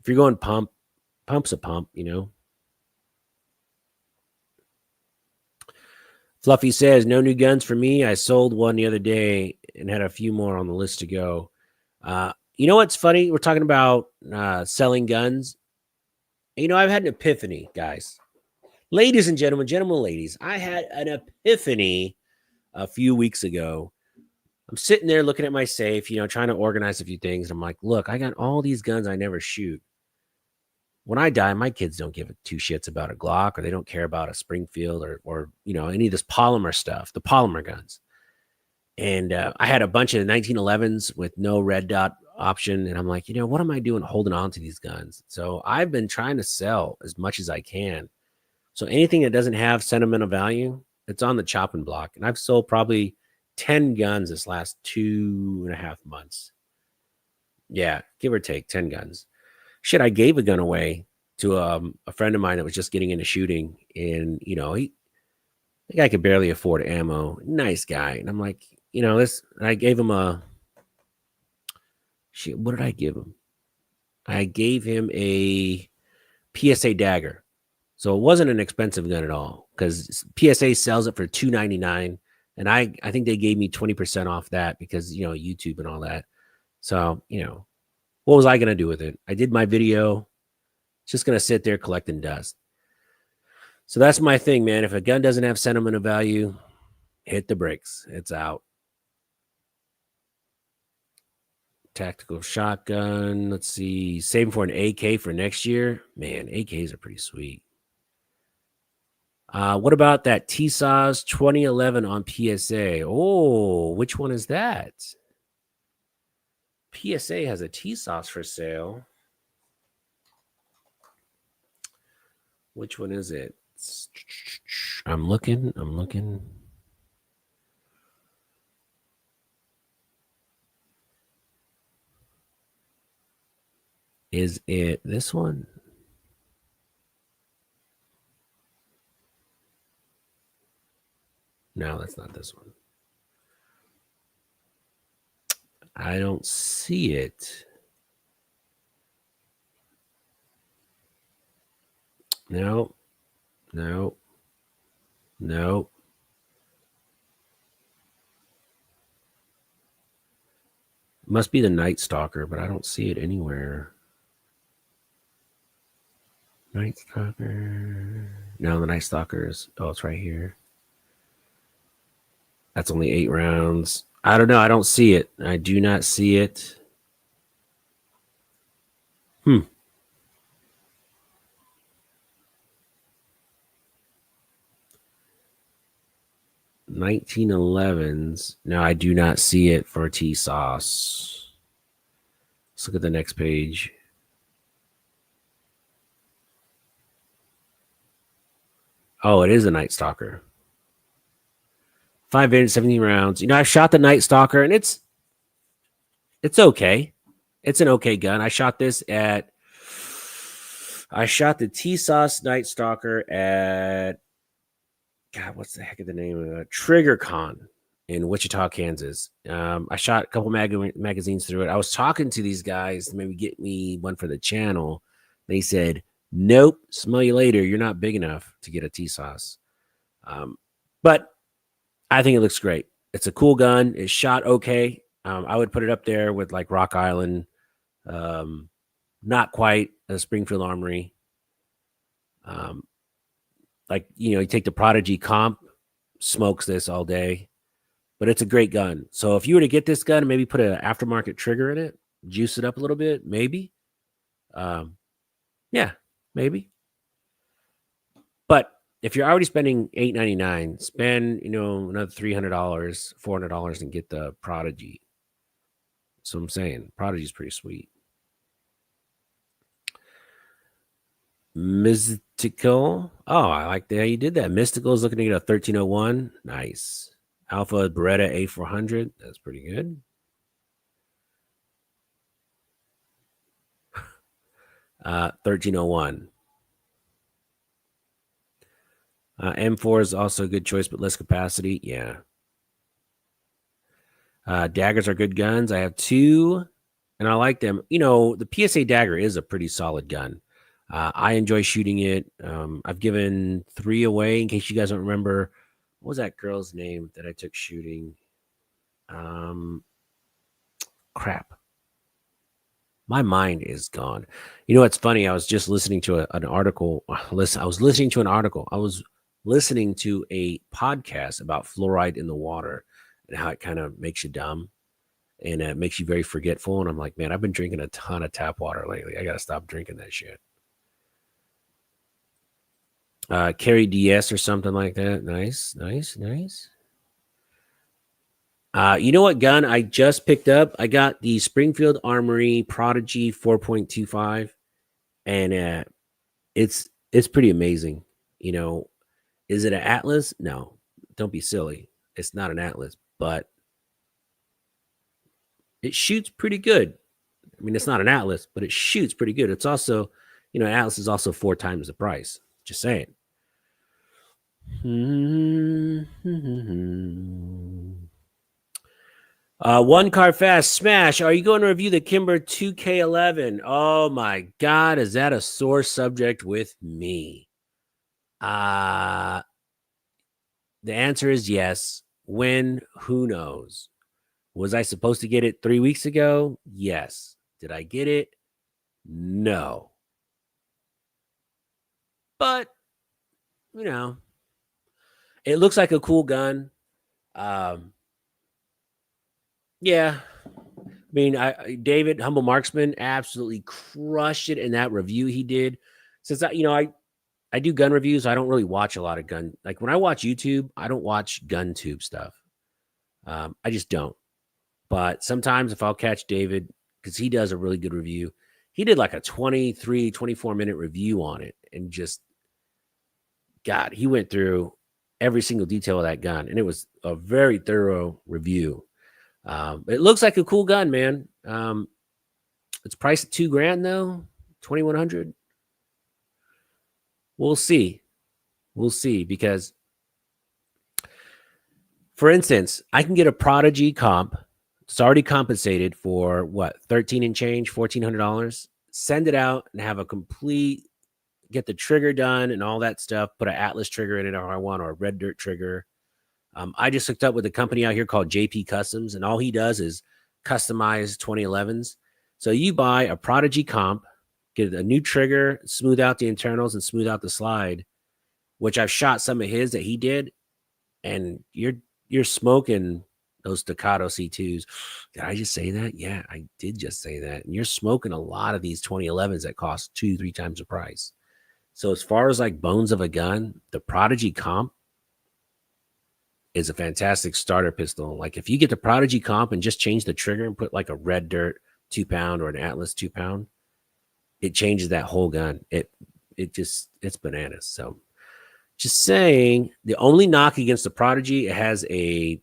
S1: If you're going pump's a pump, Fluffy says, no new guns for me. I sold one the other day and had a few more on the list to go. You know what's funny? We're talking about selling guns. I've had an epiphany, guys. Ladies and gentlemen, ladies, I had an epiphany a few weeks ago. I'm sitting there looking at my safe, trying to organize a few things. I'm like, look, I got all these guns I never shoot. When I die, my kids don't give two shits about a Glock, or they don't care about a Springfield or any of this polymer stuff, the polymer guns. And I had a bunch of 1911s with no red dot option. And I'm like, what am I doing holding on to these guns? So I've been trying to sell as much as I can. So anything that doesn't have sentimental value, it's on the chopping block. And I've sold probably 10 guns this last 2.5 months. Yeah, give or take 10 guns. Shit, I gave a gun away to a friend of mine that was just getting into shooting. And, the guy could barely afford ammo. Nice guy. And I'm like, I gave him what did I give him? I gave him a PSA dagger. So it wasn't an expensive gun at all, because PSA sells it for $299. And I think they gave me 20% off that because, YouTube and all that. So, what was I going to do with it? I did my video. It's just going to sit there collecting dust. So that's my thing, man. If a gun doesn't have sentimental value, hit the brakes. It's out. tactical shotgun. Let's see. Saving for an AK for next year. Man, AKs are pretty sweet. What about that TSAS 2011 on PSA? Oh, which one is that? PSA has a TSAS for sale. Which one is it? I'm looking. Is it this one? No, that's not this one. I don't see it. No. Must be the Night Stalker, but I don't see it anywhere. Night Stalker. No, the Night Stalker is. Oh, it's right here. That's only 8 rounds. I don't know. I don't see it. I do not see it. 1911s. No, I do not see it for TSAS. Let's look at the next page. Oh, it is a Night Stalker. 5 minutes, 17 rounds. You know, I shot the Night Stalker, and it's okay. It's an okay gun. I shot the TSAS Night Stalker at, God, what's the heck of the name of it? Trigger Con in Wichita, Kansas. I shot a couple magazines through it. I was talking to these guys to maybe get me one for the channel. They said, nope, smell you later. You're not big enough to get a TSAS. But I think it looks great. It's a cool gun. It's shot okay. I would put it up there with like Rock Island. Not quite a Springfield Armory. Like, you know, you take the Prodigy comp, smokes this all day, but it's a great gun. So if you were to get this gun and maybe put an aftermarket trigger in it, juice it up a little bit, maybe. Yeah, maybe. But if you're already spending $899, spend, you know, another $300, $400 and get the Prodigy. So I'm saying Prodigy is pretty sweet. Mystical. Oh, I like the how you did that. Mystical is looking to get a 1301. Nice. Alpha Beretta A400. That's pretty good. Uh, 1301. M4 is also a good choice, but less capacity. Yeah. Daggers are good guns. I have 2, and I like them. You know, the PSA dagger is a pretty solid gun. I enjoy shooting it. I've given 3 away. In case you guys don't remember, what was that girl's name that I took shooting? Crap. My mind is gone. You know what's funny? I was just listening to an article. I was listening to an article. I was listening to a podcast about fluoride in the water and how it kind of makes you dumb and it makes you very forgetful. And I'm like, man, I've been drinking a ton of tap water lately. I got to stop drinking that shit. Carry DS or something like that. Nice. You know what gun I just picked up? I got the Springfield Armory Prodigy 4.25, and it's pretty amazing. You know, is it an Atlas? No, don't be silly. It's not an Atlas, but it shoots pretty good. I mean, it's not an Atlas, but it shoots pretty good. It's also, you know, Atlas is also 4 times the price. Just saying. One car fast smash. Are you going to review the Kimber 2K11? Oh my God, is that a sore subject with me? The answer is yes. When? Who knows? Was I supposed to get it 3 weeks ago? Yes. Did I get it? No. But, you know, it looks like a cool gun. Yeah. I mean, David Humble Marksman absolutely crushed it in that review he did. Since I do gun reviews, I don't really watch a lot of gun. Like when I watch YouTube, I don't watch gun tube stuff. I just don't. But sometimes if I'll catch David, because he does a really good review, he did like a 23, 24-minute review on it. And just, God, he went through every single detail of that gun. And it was a very thorough review. It looks like a cool gun, man. It's priced at $2,000 though, 2,100. We'll see. We'll see because, for instance, I can get a Prodigy comp. It's already compensated for what, 13 and change, $1,400. Send it out and have a complete, get the trigger done and all that stuff. Put an Atlas trigger in it if I want, or a red dirt trigger. I just hooked up with a company out here called JP Customs, and all he does is customize 2011s. So you buy a Prodigy comp, get a new trigger, smooth out the internals and smooth out the slide, which I've shot some of his that he did, and you're smoking those Staccato C2s. Did I just say that? Yeah, I did just say that. And you're smoking a lot of these 2011s that cost 2-3 times the price. So as far as like bones of a gun, the Prodigy comp is a fantastic starter pistol. Like if you get the Prodigy comp and just change the trigger and put like a red dirt 2-pound or an Atlas 2-pound, it changes that whole gun. It's bananas. So just saying, the only knock against the Prodigy, it has a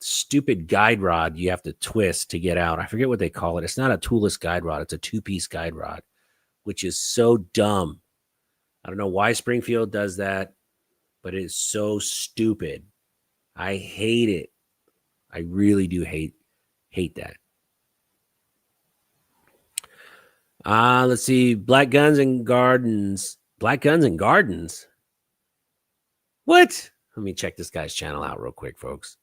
S1: stupid guide rod you have to twist to get out. I forget what they call it. It's not a toolless guide rod. It's a 2-piece guide rod, which is so dumb. I don't know why Springfield does that, but it is so stupid. I hate it. I really do hate that. Let's see. Black Guns and Gardens. Black Guns and Gardens? What? Let me check this guy's channel out real quick, folks.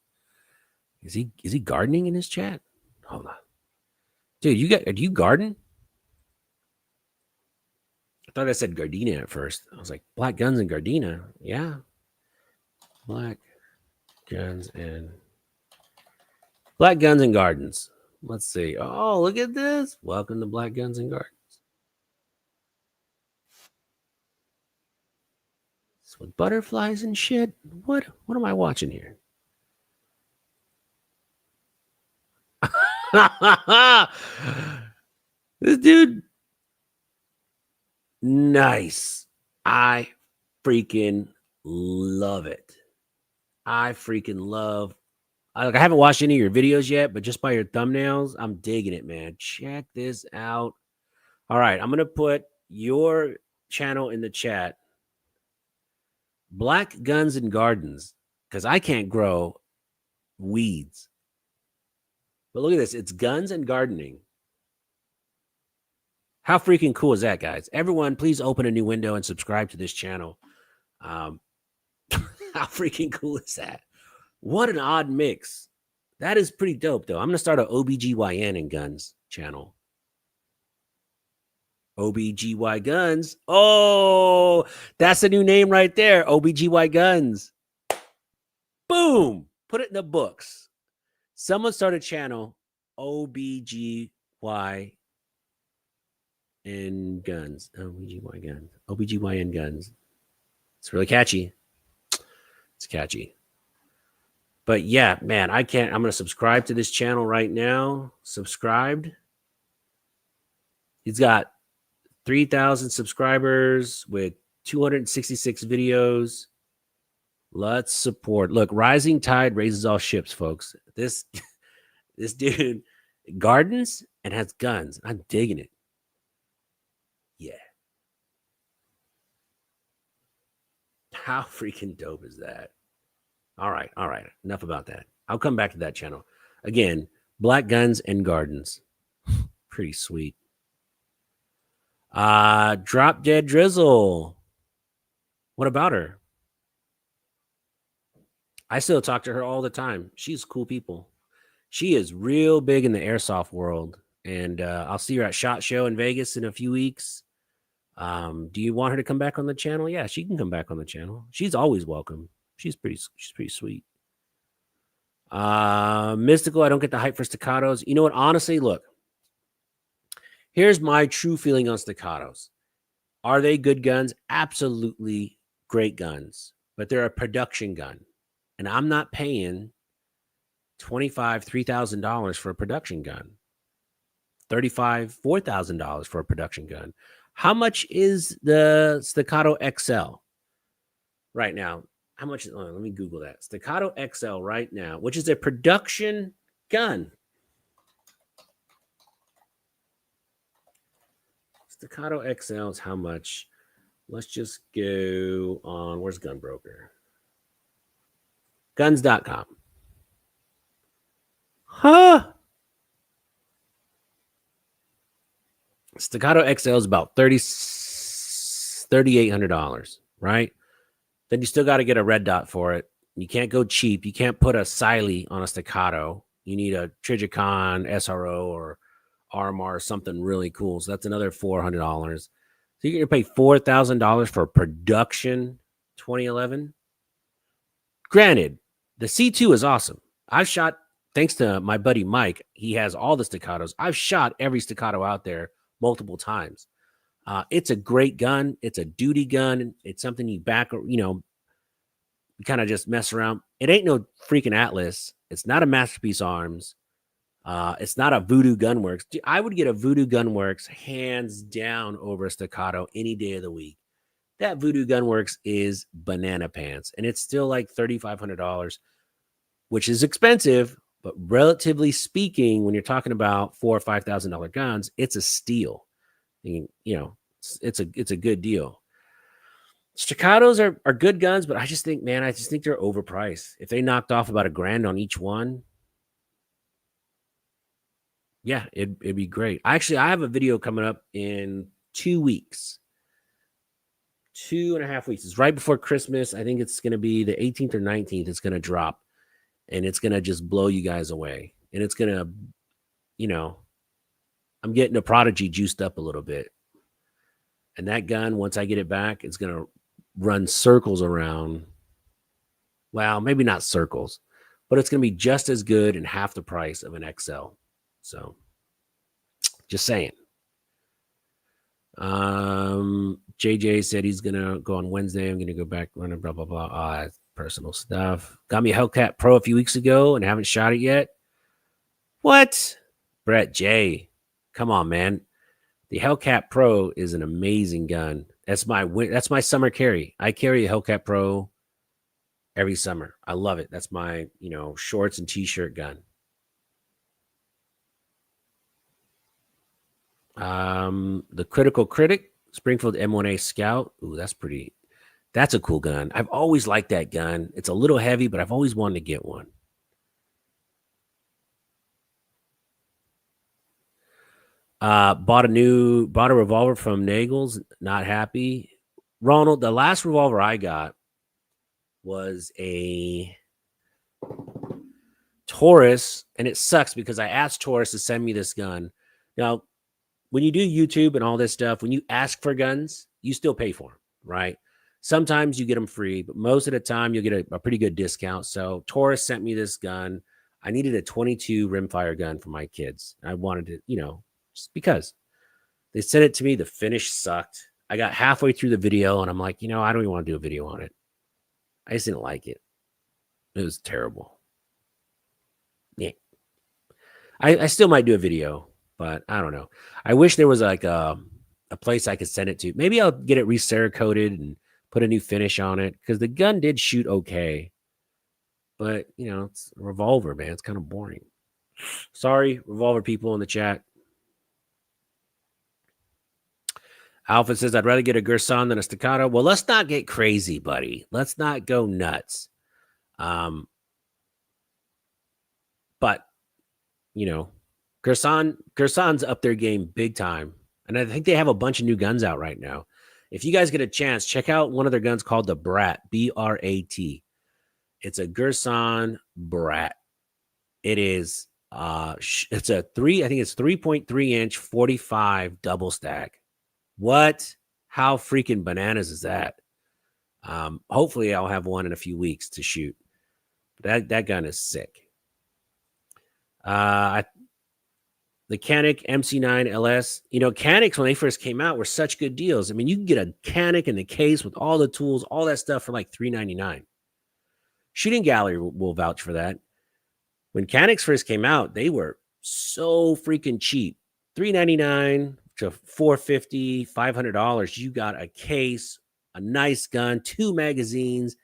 S1: Is he gardening in his chat? Hold on. Dude, do you garden? I thought I said Gardena at first. I was like, Black Guns and Gardena. Yeah. Black Guns and Gardens. Let's see. Oh, look at this. Welcome to Black Guns and Gardens. It's with butterflies and shit. What am I watching here? This dude. Nice. I freaking love it. I haven't watched any of your videos yet, but just by your thumbnails, I'm digging it, man. Check this out. All right, I'm going to put your channel in the chat. Black Guns and Gardens, because I can't grow weeds. But look at this. It's guns and gardening. How freaking cool is that, guys? Everyone, please open a new window and subscribe to this channel. How freaking cool is that? What an odd mix. That is pretty dope, though. I'm going to start an OBGYN and guns channel. OBGY Guns. Oh, that's a new name right there. OBGY Guns. Boom. Put it in the books. Someone start a channel, OBGY and guns. OBGY Guns. OBGYN Guns. It's really catchy. It's catchy. But yeah, man, I'm going to subscribe to this channel right now. Subscribed. He's got 3,000 subscribers with 266 videos. Let's support. Look, rising tide raises all ships, folks. This dude gardens and has guns. I'm digging it. Yeah. How freaking dope is that? All right. Enough about that. I'll come back to that channel. Again, Black Guns and Gardens. Pretty sweet. Drop Dead Drizzle. What about her? I still talk to her all the time. She's cool people. She is real big in the airsoft world. And I'll see her at SHOT Show in Vegas in a few weeks. Do you want her to come back on the channel? Yeah, she can come back on the channel. She's always welcome. She's pretty sweet. Mystical, I don't get the hype for staccatos. You know what? Honestly, look, here's my true feeling on staccatos. Are they good guns? Absolutely great guns, but they're a production gun. And I'm not paying $25,000, $3,000 for a production gun. $35,000, $4,000 for a production gun. How much is the Staccato XL right now? How much? Let me Google that. Staccato XL right now, which is a production gun. Staccato XL is how much? Let's just go on. Where's Gunbroker? Guns.com. Huh? Staccato XL is about $3,800, right? Then you still got to get a red dot for it. You can't go cheap. You can't put a Siley on a Staccato. You need a Trijicon SRO or RMR or something really cool. So that's another $400. So you're going to pay $4,000 for production 2011. Granted, the C2 is awesome. I've shot, thanks to my buddy Mike, he has all the Staccatos. I've shot every Staccato out there multiple times. It's a great gun. It's a duty gun. It's something you back, you kind of just mess around. It ain't no freaking Atlas. It's not a Masterpiece Arms. It's not a Voodoo Gunworks. I would get a Voodoo Gunworks hands down over a Staccato any day of the week. That Voodoo Gunworks is banana pants, and it's still like $3,500, which is expensive, but relatively speaking, when you're talking about $4,000 or $5,000 guns, it's a steal. I mean, it's a good deal. Staccatos are good guns, but I just think they're overpriced. If they knocked off about $1,000 on each one, yeah, it'd be great. I have a video coming up in 2 weeks. 2.5 weeks. It's right before Christmas. I think it's going to be the 18th or 19th. It's going to drop, and it's going to just blow you guys away. And it's going to, I'm getting a Prodigy juiced up a little bit. And that gun, once I get it back, it's going to run circles around. Well, maybe not circles, but it's going to be just as good and half the price of an XL. So, just saying. JJ said he's going to go on Wednesday. I'm going to go back running, blah, blah, blah. Personal stuff. Got me a Hellcat Pro a few weeks ago and haven't shot it yet. What? Brett J. Come on, man. The Hellcat Pro is an amazing gun. That's my summer carry. I carry a Hellcat Pro every summer. I love it. That's my, shorts and t-shirt gun. The Critical Critic, Springfield M1A Scout. Ooh, that's a cool gun. I've always liked that gun. It's a little heavy, but I've always wanted to get one. Bought a revolver from Nagel's. Not happy. Ronald, the last revolver I got was a Taurus, and it sucks because I asked Taurus to send me this gun. Now, when you do YouTube and all this stuff, when you ask for guns, you still pay for them, right? Sometimes you get them free, but most of the time you'll get a pretty good discount. So Taurus sent me this gun. I needed a 22 rimfire gun for my kids. I wanted to, just because they sent it to me. The finish sucked. I got halfway through the video and I'm like, I don't even want to do a video on it. I just didn't like it. It was terrible. Yeah. I still might do a video, but I don't know. I wish there was like a place I could send it to. Maybe I'll get it re-Cerakoted and put a new finish on it because the gun did shoot okay. But, it's a revolver, man. It's kind of boring. Sorry, revolver people in the chat. Alpha says, I'd rather get a Gerson than a Staccato. Well, let's not get crazy, buddy. Let's not go nuts. But, Gerson's up their game big time. And I think they have a bunch of new guns out right now. If you guys get a chance, check out one of their guns called the Brat, B-R-A-T. It's a Gerson Brat. It is, it's a 3.3 inch 45 double stack. What? How freaking bananas is that? Hopefully I'll have one in a few weeks to shoot. That gun is sick. The Canik MC9 LS. You know, Canics when they first came out were such good deals. I mean, you can get a Canik in the case with all the tools, all that stuff for like $3.99. Shooting Gallery will vouch for that. When Canics first came out, they were so freaking cheap. $3.99 to $450, $500. You got a case, a nice gun, 2 magazines,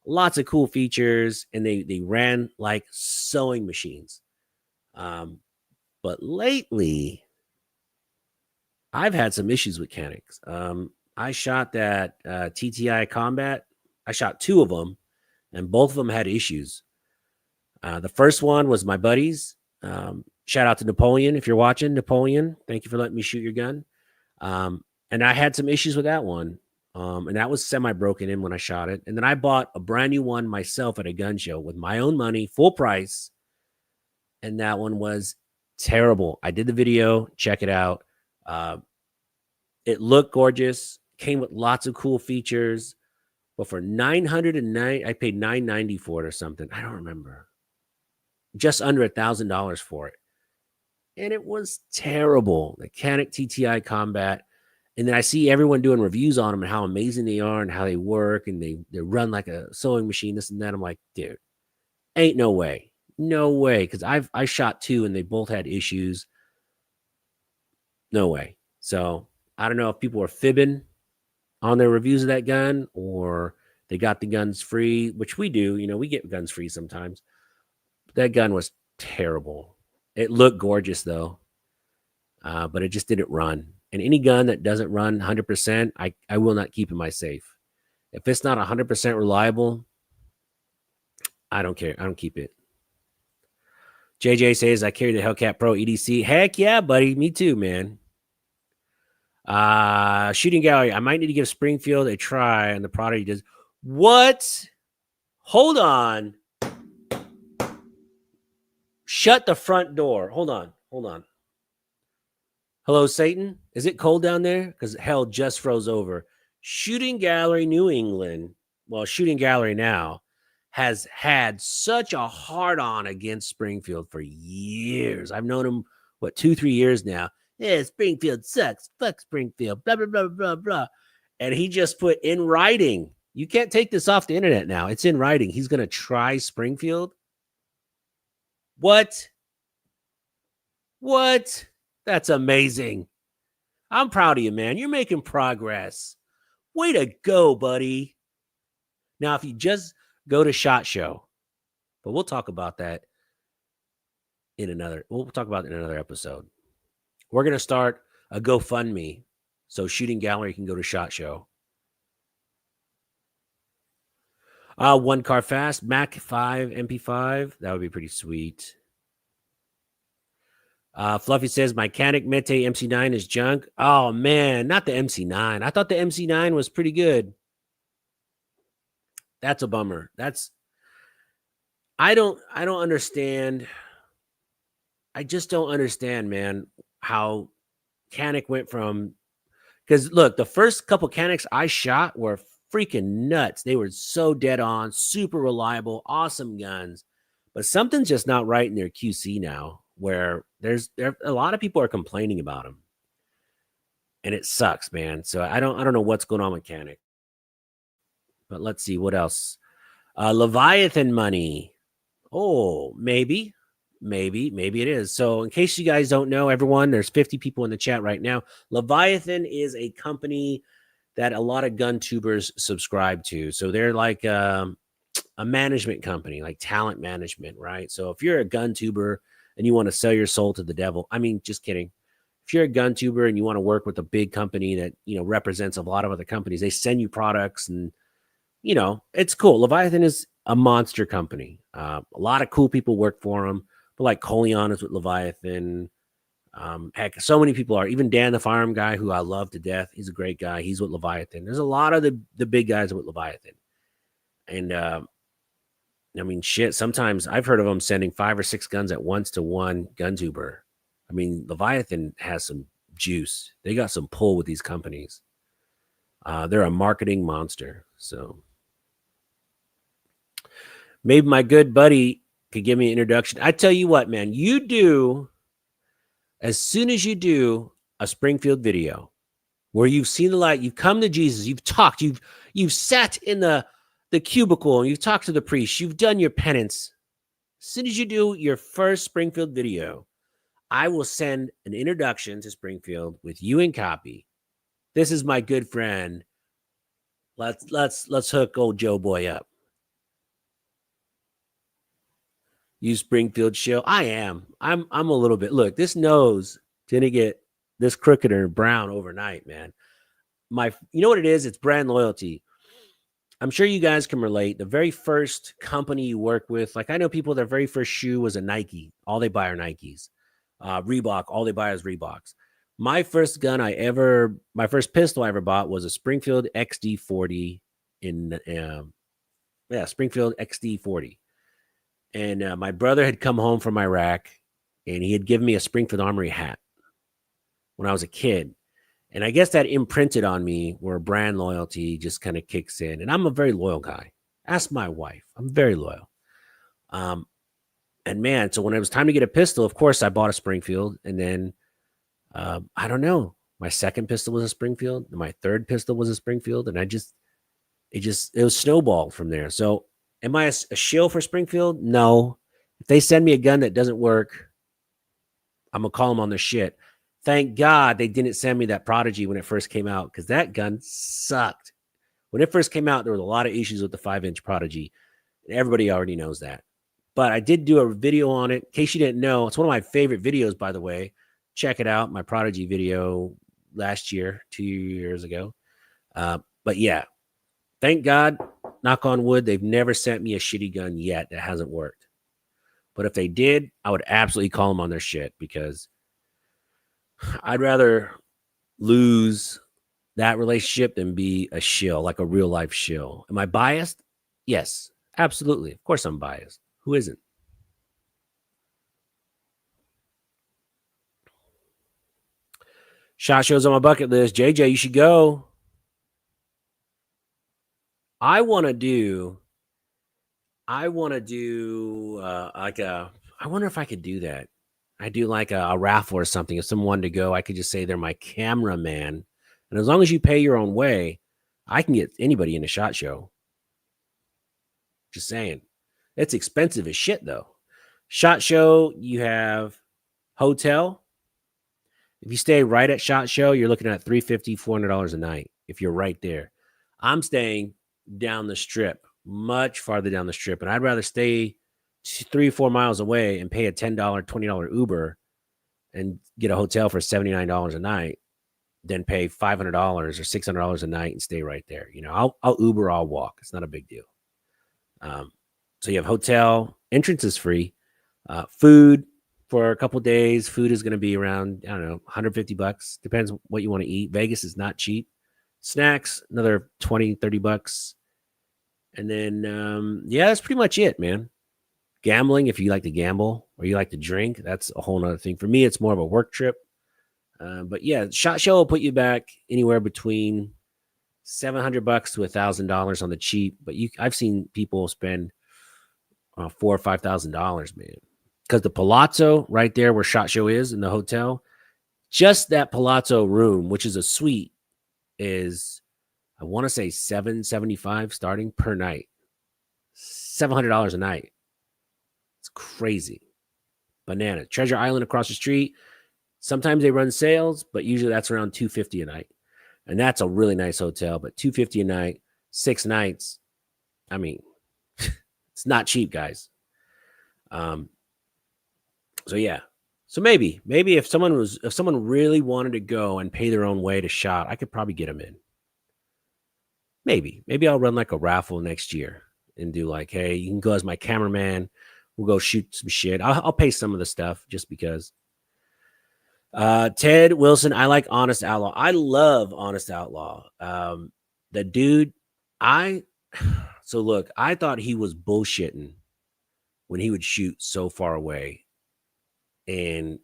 S1: lots of cool features, and they ran like sewing machines. But lately, I've had some issues with Canics. I shot that TTI Combat. I shot 2 of them, and both of them had issues. The first one was my buddy's. Shout out to Napoleon. If you're watching, Napoleon, thank you for letting me shoot your gun. And I had some issues with that one. And that was semi-broken in when I shot it. And then I bought a brand new one myself at a gun show with my own money, full price. And that one was terrible. I did the video. Check it out. It looked gorgeous. Came with lots of cool features. But for $909, I paid $990 for it or something. I don't remember. Just under $1,000 for it. And it was terrible. The Canik TTI Combat. And then I see everyone doing reviews on them and how amazing they are and how they work and they run like a sewing machine, this and that. I'm like, dude, ain't no way. No way. Because I shot 2 and they both had issues. No way. So I don't know if people are fibbing on their reviews of that gun or they got the guns free, which we do. You know, we get guns free sometimes. That gun was terrible. It looked gorgeous though, but it just didn't run. And any gun that doesn't run 100%, I will not keep in my safe. If it's not 100% reliable, I don't care. I don't keep it. JJ says, I carry the Hellcat Pro EDC. Heck yeah, buddy. Me too, man. Shooting Gallery. I might need to give Springfield a try on the product he does. What? Hold on. Shut the front door. Hold on. Hello, Satan. Is it cold down there? Because hell just froze over. Shooting Gallery New England, well, Shooting Gallery now, has had such a hard-on against Springfield for years. I've known him, 2-3 years now. Yeah, Springfield sucks. Fuck Springfield. Blah, blah, blah, blah, blah. And he just put in writing. You can't take this off the internet now. It's in writing. He's going to try Springfield. What? That's amazing. I'm proud of you, man. You're making progress. Way to go, buddy. Now, if you just go to SHOT Show, but we'll talk about that in another episode. We're going to start a GoFundMe so Shooting Gallery can go to SHOT Show. One car fast, Mac 5 MP5. That would be pretty sweet. Fluffy says, my Canik Mete MC9 is junk. Oh, man, not the MC9. I thought the MC9 was pretty good. That's a bummer. I don't understand. I just don't understand, man, how Canik went from, because look, the first couple Canics I shot were freaking nuts. They were so dead on, super reliable, awesome guns. But something's just not right in their QC now, where a lot of people are complaining about them. And it sucks, man. So I don't know what's going on with Canik. But let's see what else. Leviathan money. Oh, maybe it is. So in case you guys don't know, everyone, there's 50 people in the chat right now. Leviathan is a company that a lot of gun tubers subscribe to. So they're like a management company, like talent management, right? So if you're a gun tuber and you want to sell your soul to the devil, I mean, just kidding. If you're a gun tuber and you want to work with a big company that, you know, represents a lot of other companies, they send you products and, you know, it's cool. Leviathan is a monster company. A lot of cool people work for them. But like Coleon is with Leviathan. Heck, so many people are. Even Dan, the firearm guy, who I love to death. He's a great guy. He's with Leviathan. There's a lot of the big guys with Leviathan. And I mean, shit, sometimes I've heard of them sending 5 or 6 guns at once to one gun tuber. I mean, Leviathan has some juice. They got some pull with these companies. They're a marketing monster. So maybe my good buddy could give me an introduction. I tell you what, man, as soon as you do a Springfield video where you've seen the light, you've come to Jesus, you've talked, you've sat in the cubicle and you've talked to the priest, you've done your penance. As soon as you do your first Springfield video, I will send an introduction to Springfield with you in copy. This is my good friend. Let's hook old Joe Boy up. You Springfield show. I am. I'm a little bit. Look, this nose didn't get this crooked or brown overnight, man. You know what it is? It's brand loyalty. I'm sure you guys can relate. The very first company you work with, like I know people, their very first shoe was a Nike. All they buy are Nikes. Reebok, all they buy is Reeboks. My first pistol I ever bought was a Springfield XD40 Springfield XD40. And my brother had come home from Iraq and he had given me a Springfield Armory hat when I was a kid. And I guess that imprinted on me where brand loyalty just kind of kicks in. And I'm a very loyal guy. Ask my wife. I'm very loyal. And man, so when it was time to get a pistol, of course, I bought a Springfield. And then, I don't know, my second pistol was a Springfield. And my third pistol was a Springfield. And it was snowballed from there. So am I a shill for Springfield? No. If they send me a gun that doesn't work, I'm going to call them on their shit. Thank God they didn't send me that Prodigy when it first came out because that gun sucked. When it first came out, there was a lot of issues with the 5-inch Prodigy. And everybody already knows that. But I did do a video on it. In case you didn't know, it's one of my favorite videos, by the way. Check it out. My Prodigy video last year, 2 years ago. But yeah, thank God, knock on wood, they've never sent me a shitty gun yet that hasn't worked. But if they did, I would absolutely call them on their shit because I'd rather lose that relationship than be a shill, like a real life shill. Am I biased? Yes, absolutely. Of course I'm biased. Who isn't? Shot shows on my bucket list. JJ, you should go. I want to do I wonder if I could do that. I do like a raffle or something. If someone wanted to go, I could just say they're my cameraman. And as long as you pay your own way, I can get anybody in a shot show. Just saying. It's expensive as shit, though. Shot show, you have hotel. If you stay right at Shot Show, you're looking at $350, $400 a night if you're right there. I'm staying down the strip, much farther down the strip, and I'd rather stay 3 or 4 miles away and pay a $10, $20 Uber and get a hotel for $79 a night than pay $500 or $600 a night and stay right there. You know, I'll Uber, I'll walk. It's not a big deal. So you have hotel, entrance is free, food for a couple days. Food is going to be around, I don't know, $150. Depends what you want to eat. Vegas is not cheap. Snacks, another $20, $30. And then, yeah, that's pretty much it, man. Gambling, if you like to gamble or you like to drink, that's a whole nother thing. For me, it's more of a work trip. But yeah, Shot Show will put you back anywhere between $700 to $1,000 on the cheap. But I've seen people spend $4,000 or $5,000, man. Because the Palazzo right there where Shot Show is in the hotel, just that Palazzo room, which is a suite, is, I want to say $775 starting per night. $700 a night. It's crazy. Banana. Treasure Island across the street. Sometimes they run sales, but usually that's around $250 a night. And that's a really nice hotel, but $250 a night, 6 nights. I mean, it's not cheap, guys. So yeah. So maybe if someone really wanted to go and pay their own way to Shot, I could probably get them in. Maybe I'll run like a raffle next year and do like, hey, you can go as my cameraman. We'll go shoot some shit. I'll pay some of the stuff just because. Ted Wilson, I like Honest Outlaw. I love Honest Outlaw. The dude, so look, I thought he was bullshitting when he would shoot so far away. And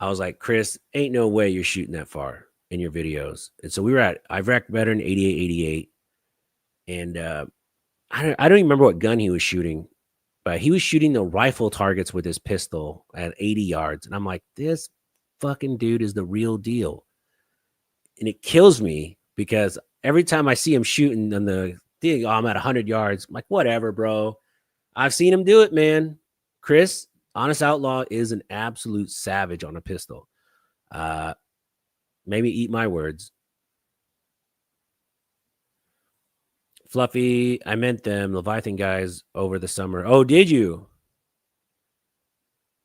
S1: I was like, Chris, ain't no way you're shooting that far in your videos. And so we were at Iraq Veteran 8888. And I don't even remember what gun he was shooting, but he was shooting the rifle targets with his pistol at 80 yards. And I'm like, this fucking dude is the real deal. And it kills me because every time I see him shooting on the thing, oh, I'm at 100 yards. I'm like, whatever, bro. I've seen him do it, man. Chris, Honest Outlaw is an absolute savage on a pistol. Maybe eat my words. Fluffy, I meant them, Leviathan guys, over the summer. Oh, did you?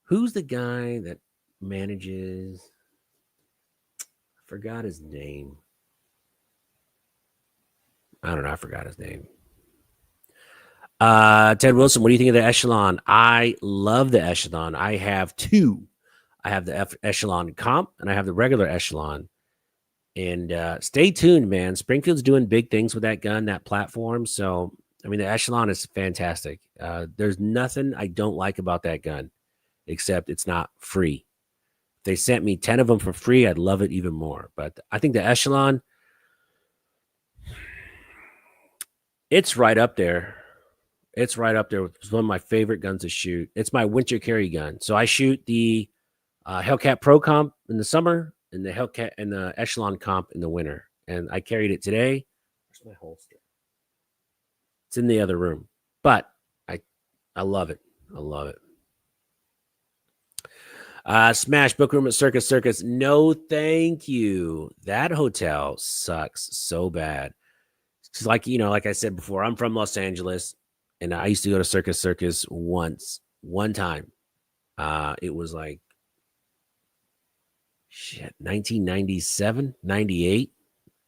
S1: Who's the guy that manages? I forgot his name. I don't know. I forgot his name. Ted Wilson, what do you think of the Echelon? I love the Echelon. I have two. I have the Echelon Comp and I have the regular Echelon. And stay tuned, man. Springfield's doing big things with that gun, that platform. So, I mean, the Echelon is fantastic. There's nothing I don't like about that gun, except it's not free. If they sent me 10 of them for free, I'd love it even more. But I think the Echelon, it's right up there. It's right up there. It's one of my favorite guns to shoot. It's my winter carry gun. So I shoot the Hellcat Pro Comp in the summer and the Hellcat and the Echelon Comp in the winter. And I carried it today. Where's my holster? It's in the other room. But I love it. I love it. Smash book room at Circus Circus. No, thank you. That hotel sucks so bad. It's like, like I said before, I'm from Los Angeles and I used to go to Circus Circus one time. It was like, 1997, 98,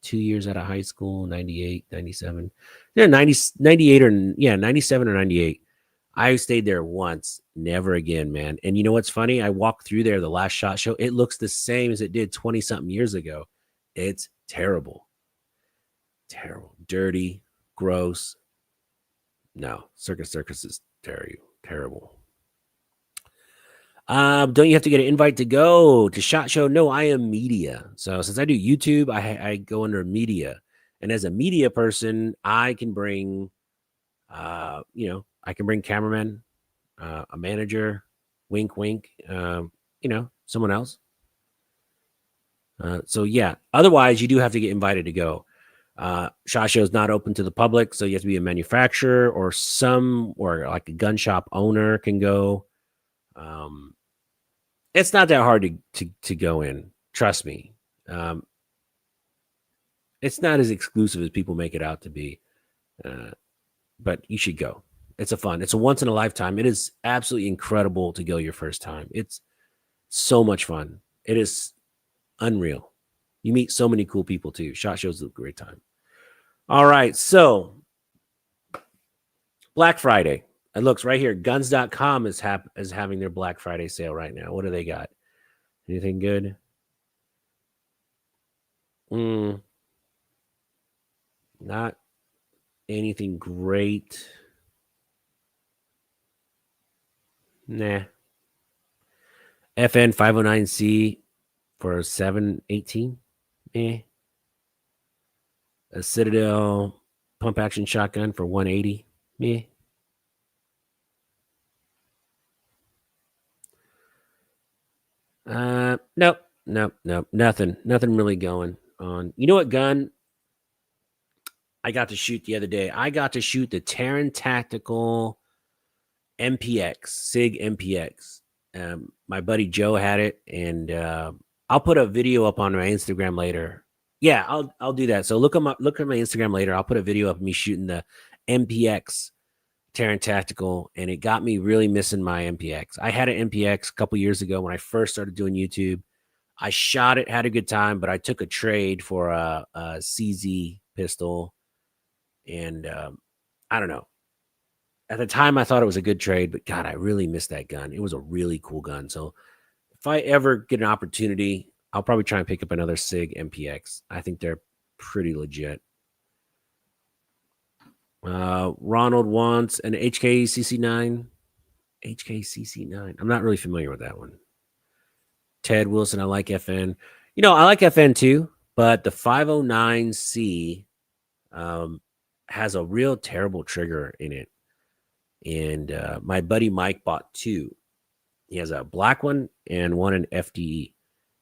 S1: 2 years out of high school, 98, 97. Yeah, 98 or 97 or 98. I stayed there once, never again, man. And you know what's funny? I walked through there the last SHOT Show. It looks the same as it did 20 something years ago. It's terrible. Terrible. Dirty, gross. No, Circus Circus is terrible. Don't you have to get an invite to go to SHOT Show? No, I am media. So since I do YouTube, I go under media. And as a media person, I can bring, I can bring cameramen, a manager, wink, wink, someone else. So yeah, otherwise you do have to get invited to go. SHOT Show is not open to the public. So you have to be a manufacturer or like a gun shop owner can go. It's not that hard to go in. Trust me. It's not as exclusive as people make it out to be. But you should go. It's a once in a lifetime. It is absolutely incredible to go your first time. It's so much fun. It is unreal. You meet so many cool people too. SHOT Show's a great time. All right. So Black Friday. It looks right here. Guns.com is having their Black Friday sale right now. What do they got? Anything good? Not anything great. Nah. FN 509C for $718. A Citadel pump action shotgun for $180. Nope. Nothing really going on. You know what gun I got to shoot the other day? I got to shoot the Terran Tactical MPX, SIG MPX. My buddy Joe had it, and I'll put a video up on my Instagram later. Yeah, I'll do that. So look at my Instagram later. I'll put a video of me shooting the MPX Terran Tactical, and it got me really missing my MPX. I had an MPX a couple years ago when I first started doing YouTube. I shot it, had a good time, but I took a trade for a CZ pistol, and I don't know. At the time, I thought it was a good trade, but God, I really missed that gun. It was a really cool gun. So if I ever get an opportunity, I'll probably try and pick up another SIG MPX. I think they're pretty legit. Ronald wants an HKCC9. HKCC9. I'm not really familiar with that one. Ted Wilson, I like FN. I like FN too, but the 509C has a real terrible trigger in it. And my buddy Mike bought two. He has a black one and one in FDE,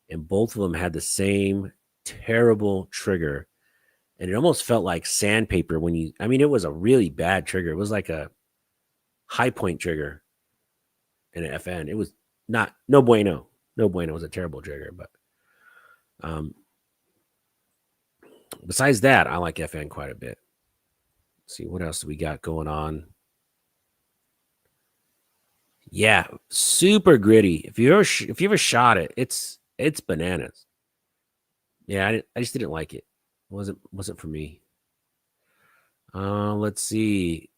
S1: and both of them had the same terrible trigger. And it almost felt like sandpaper when you, I mean, it was a really bad trigger. It was like a high point trigger in an FN. It was not, no bueno. No bueno. It was a terrible trigger. But besides that, I like FN quite a bit. Let's see, what else do we got going on? Yeah, super gritty. If you ever shot it, it's bananas. Yeah, I just didn't like it. It wasn't for me. Let's see.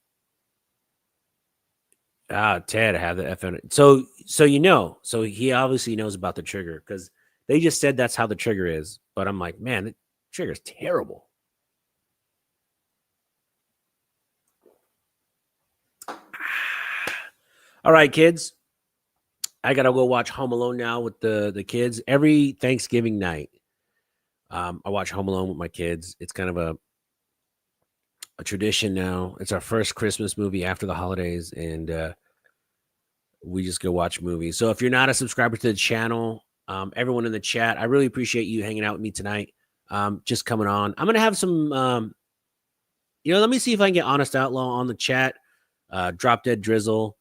S1: Ted had the FN. So so he obviously knows about the trigger because they just said that's how the trigger is. But I'm like, man, the trigger's terrible. All right, kids. I gotta go watch Home Alone now with the kids. Every Thanksgiving night, I watch Home Alone with my kids. It's kind of a tradition now. It's our first Christmas movie after the holidays, and we just go watch movies. So if you're not a subscriber to the channel, everyone in the chat, I really appreciate you hanging out with me tonight. Just coming on. I'm gonna have some. Let me see if I can get Honest Outlaw on the chat. Drop Dead Drizzle.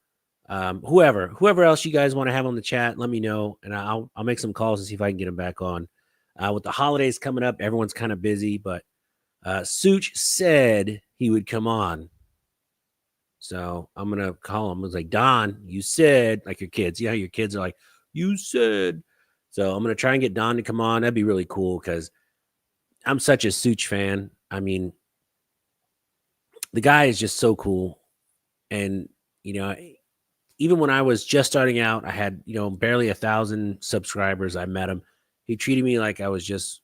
S1: Whoever else you guys want to have on the chat, let me know, and I'll make some calls and see if I can get them back on. With the holidays coming up, everyone's kind of busy, but Such said he would come on, so I'm gonna call him. I was like, Don, you said, like your kids, yeah, your kids are like, you said. So I'm gonna try and get Don to come on. That'd be really cool because I'm such a Such fan. I mean, the guy is just so cool, and even when I was just starting out, I had, barely 1,000 subscribers. I met him. He treated me like I was just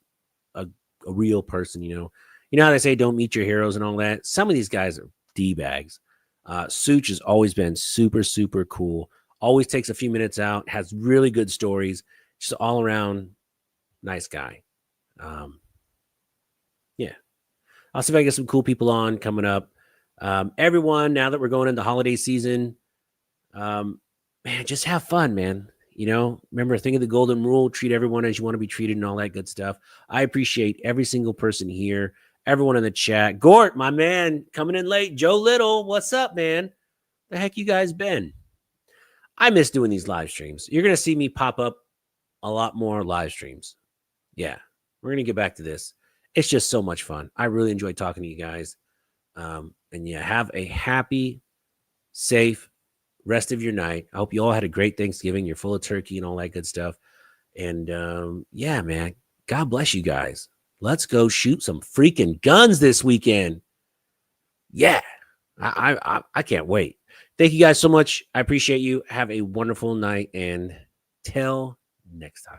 S1: a real person, You know how they say don't meet your heroes and all that? Some of these guys are D-bags. Such has always been super, super cool. Always takes a few minutes out, has really good stories. Just all around nice guy. Yeah. I'll see if I can get some cool people on coming up. Everyone, now that we're going into holiday season, man, just have fun, man. Remember, think of the golden rule, treat everyone as you want to be treated and all that good stuff. I appreciate every single person here, everyone in the chat. Gort, my man, coming in late. Joe Little, what's up, man? The heck you guys been? I miss doing these live streams. You're going to see me pop up a lot more live streams. Yeah, we're going to get back to this. It's just so much fun. I really enjoy talking to you guys. And yeah, have a happy, safe rest of your night. I hope you all had a great Thanksgiving. You're full of turkey and all that good stuff. And yeah, man, God bless you guys. Let's go shoot some freaking guns this weekend. Yeah, I can't wait. Thank you guys so much. I appreciate you. Have a wonderful night, and till next time.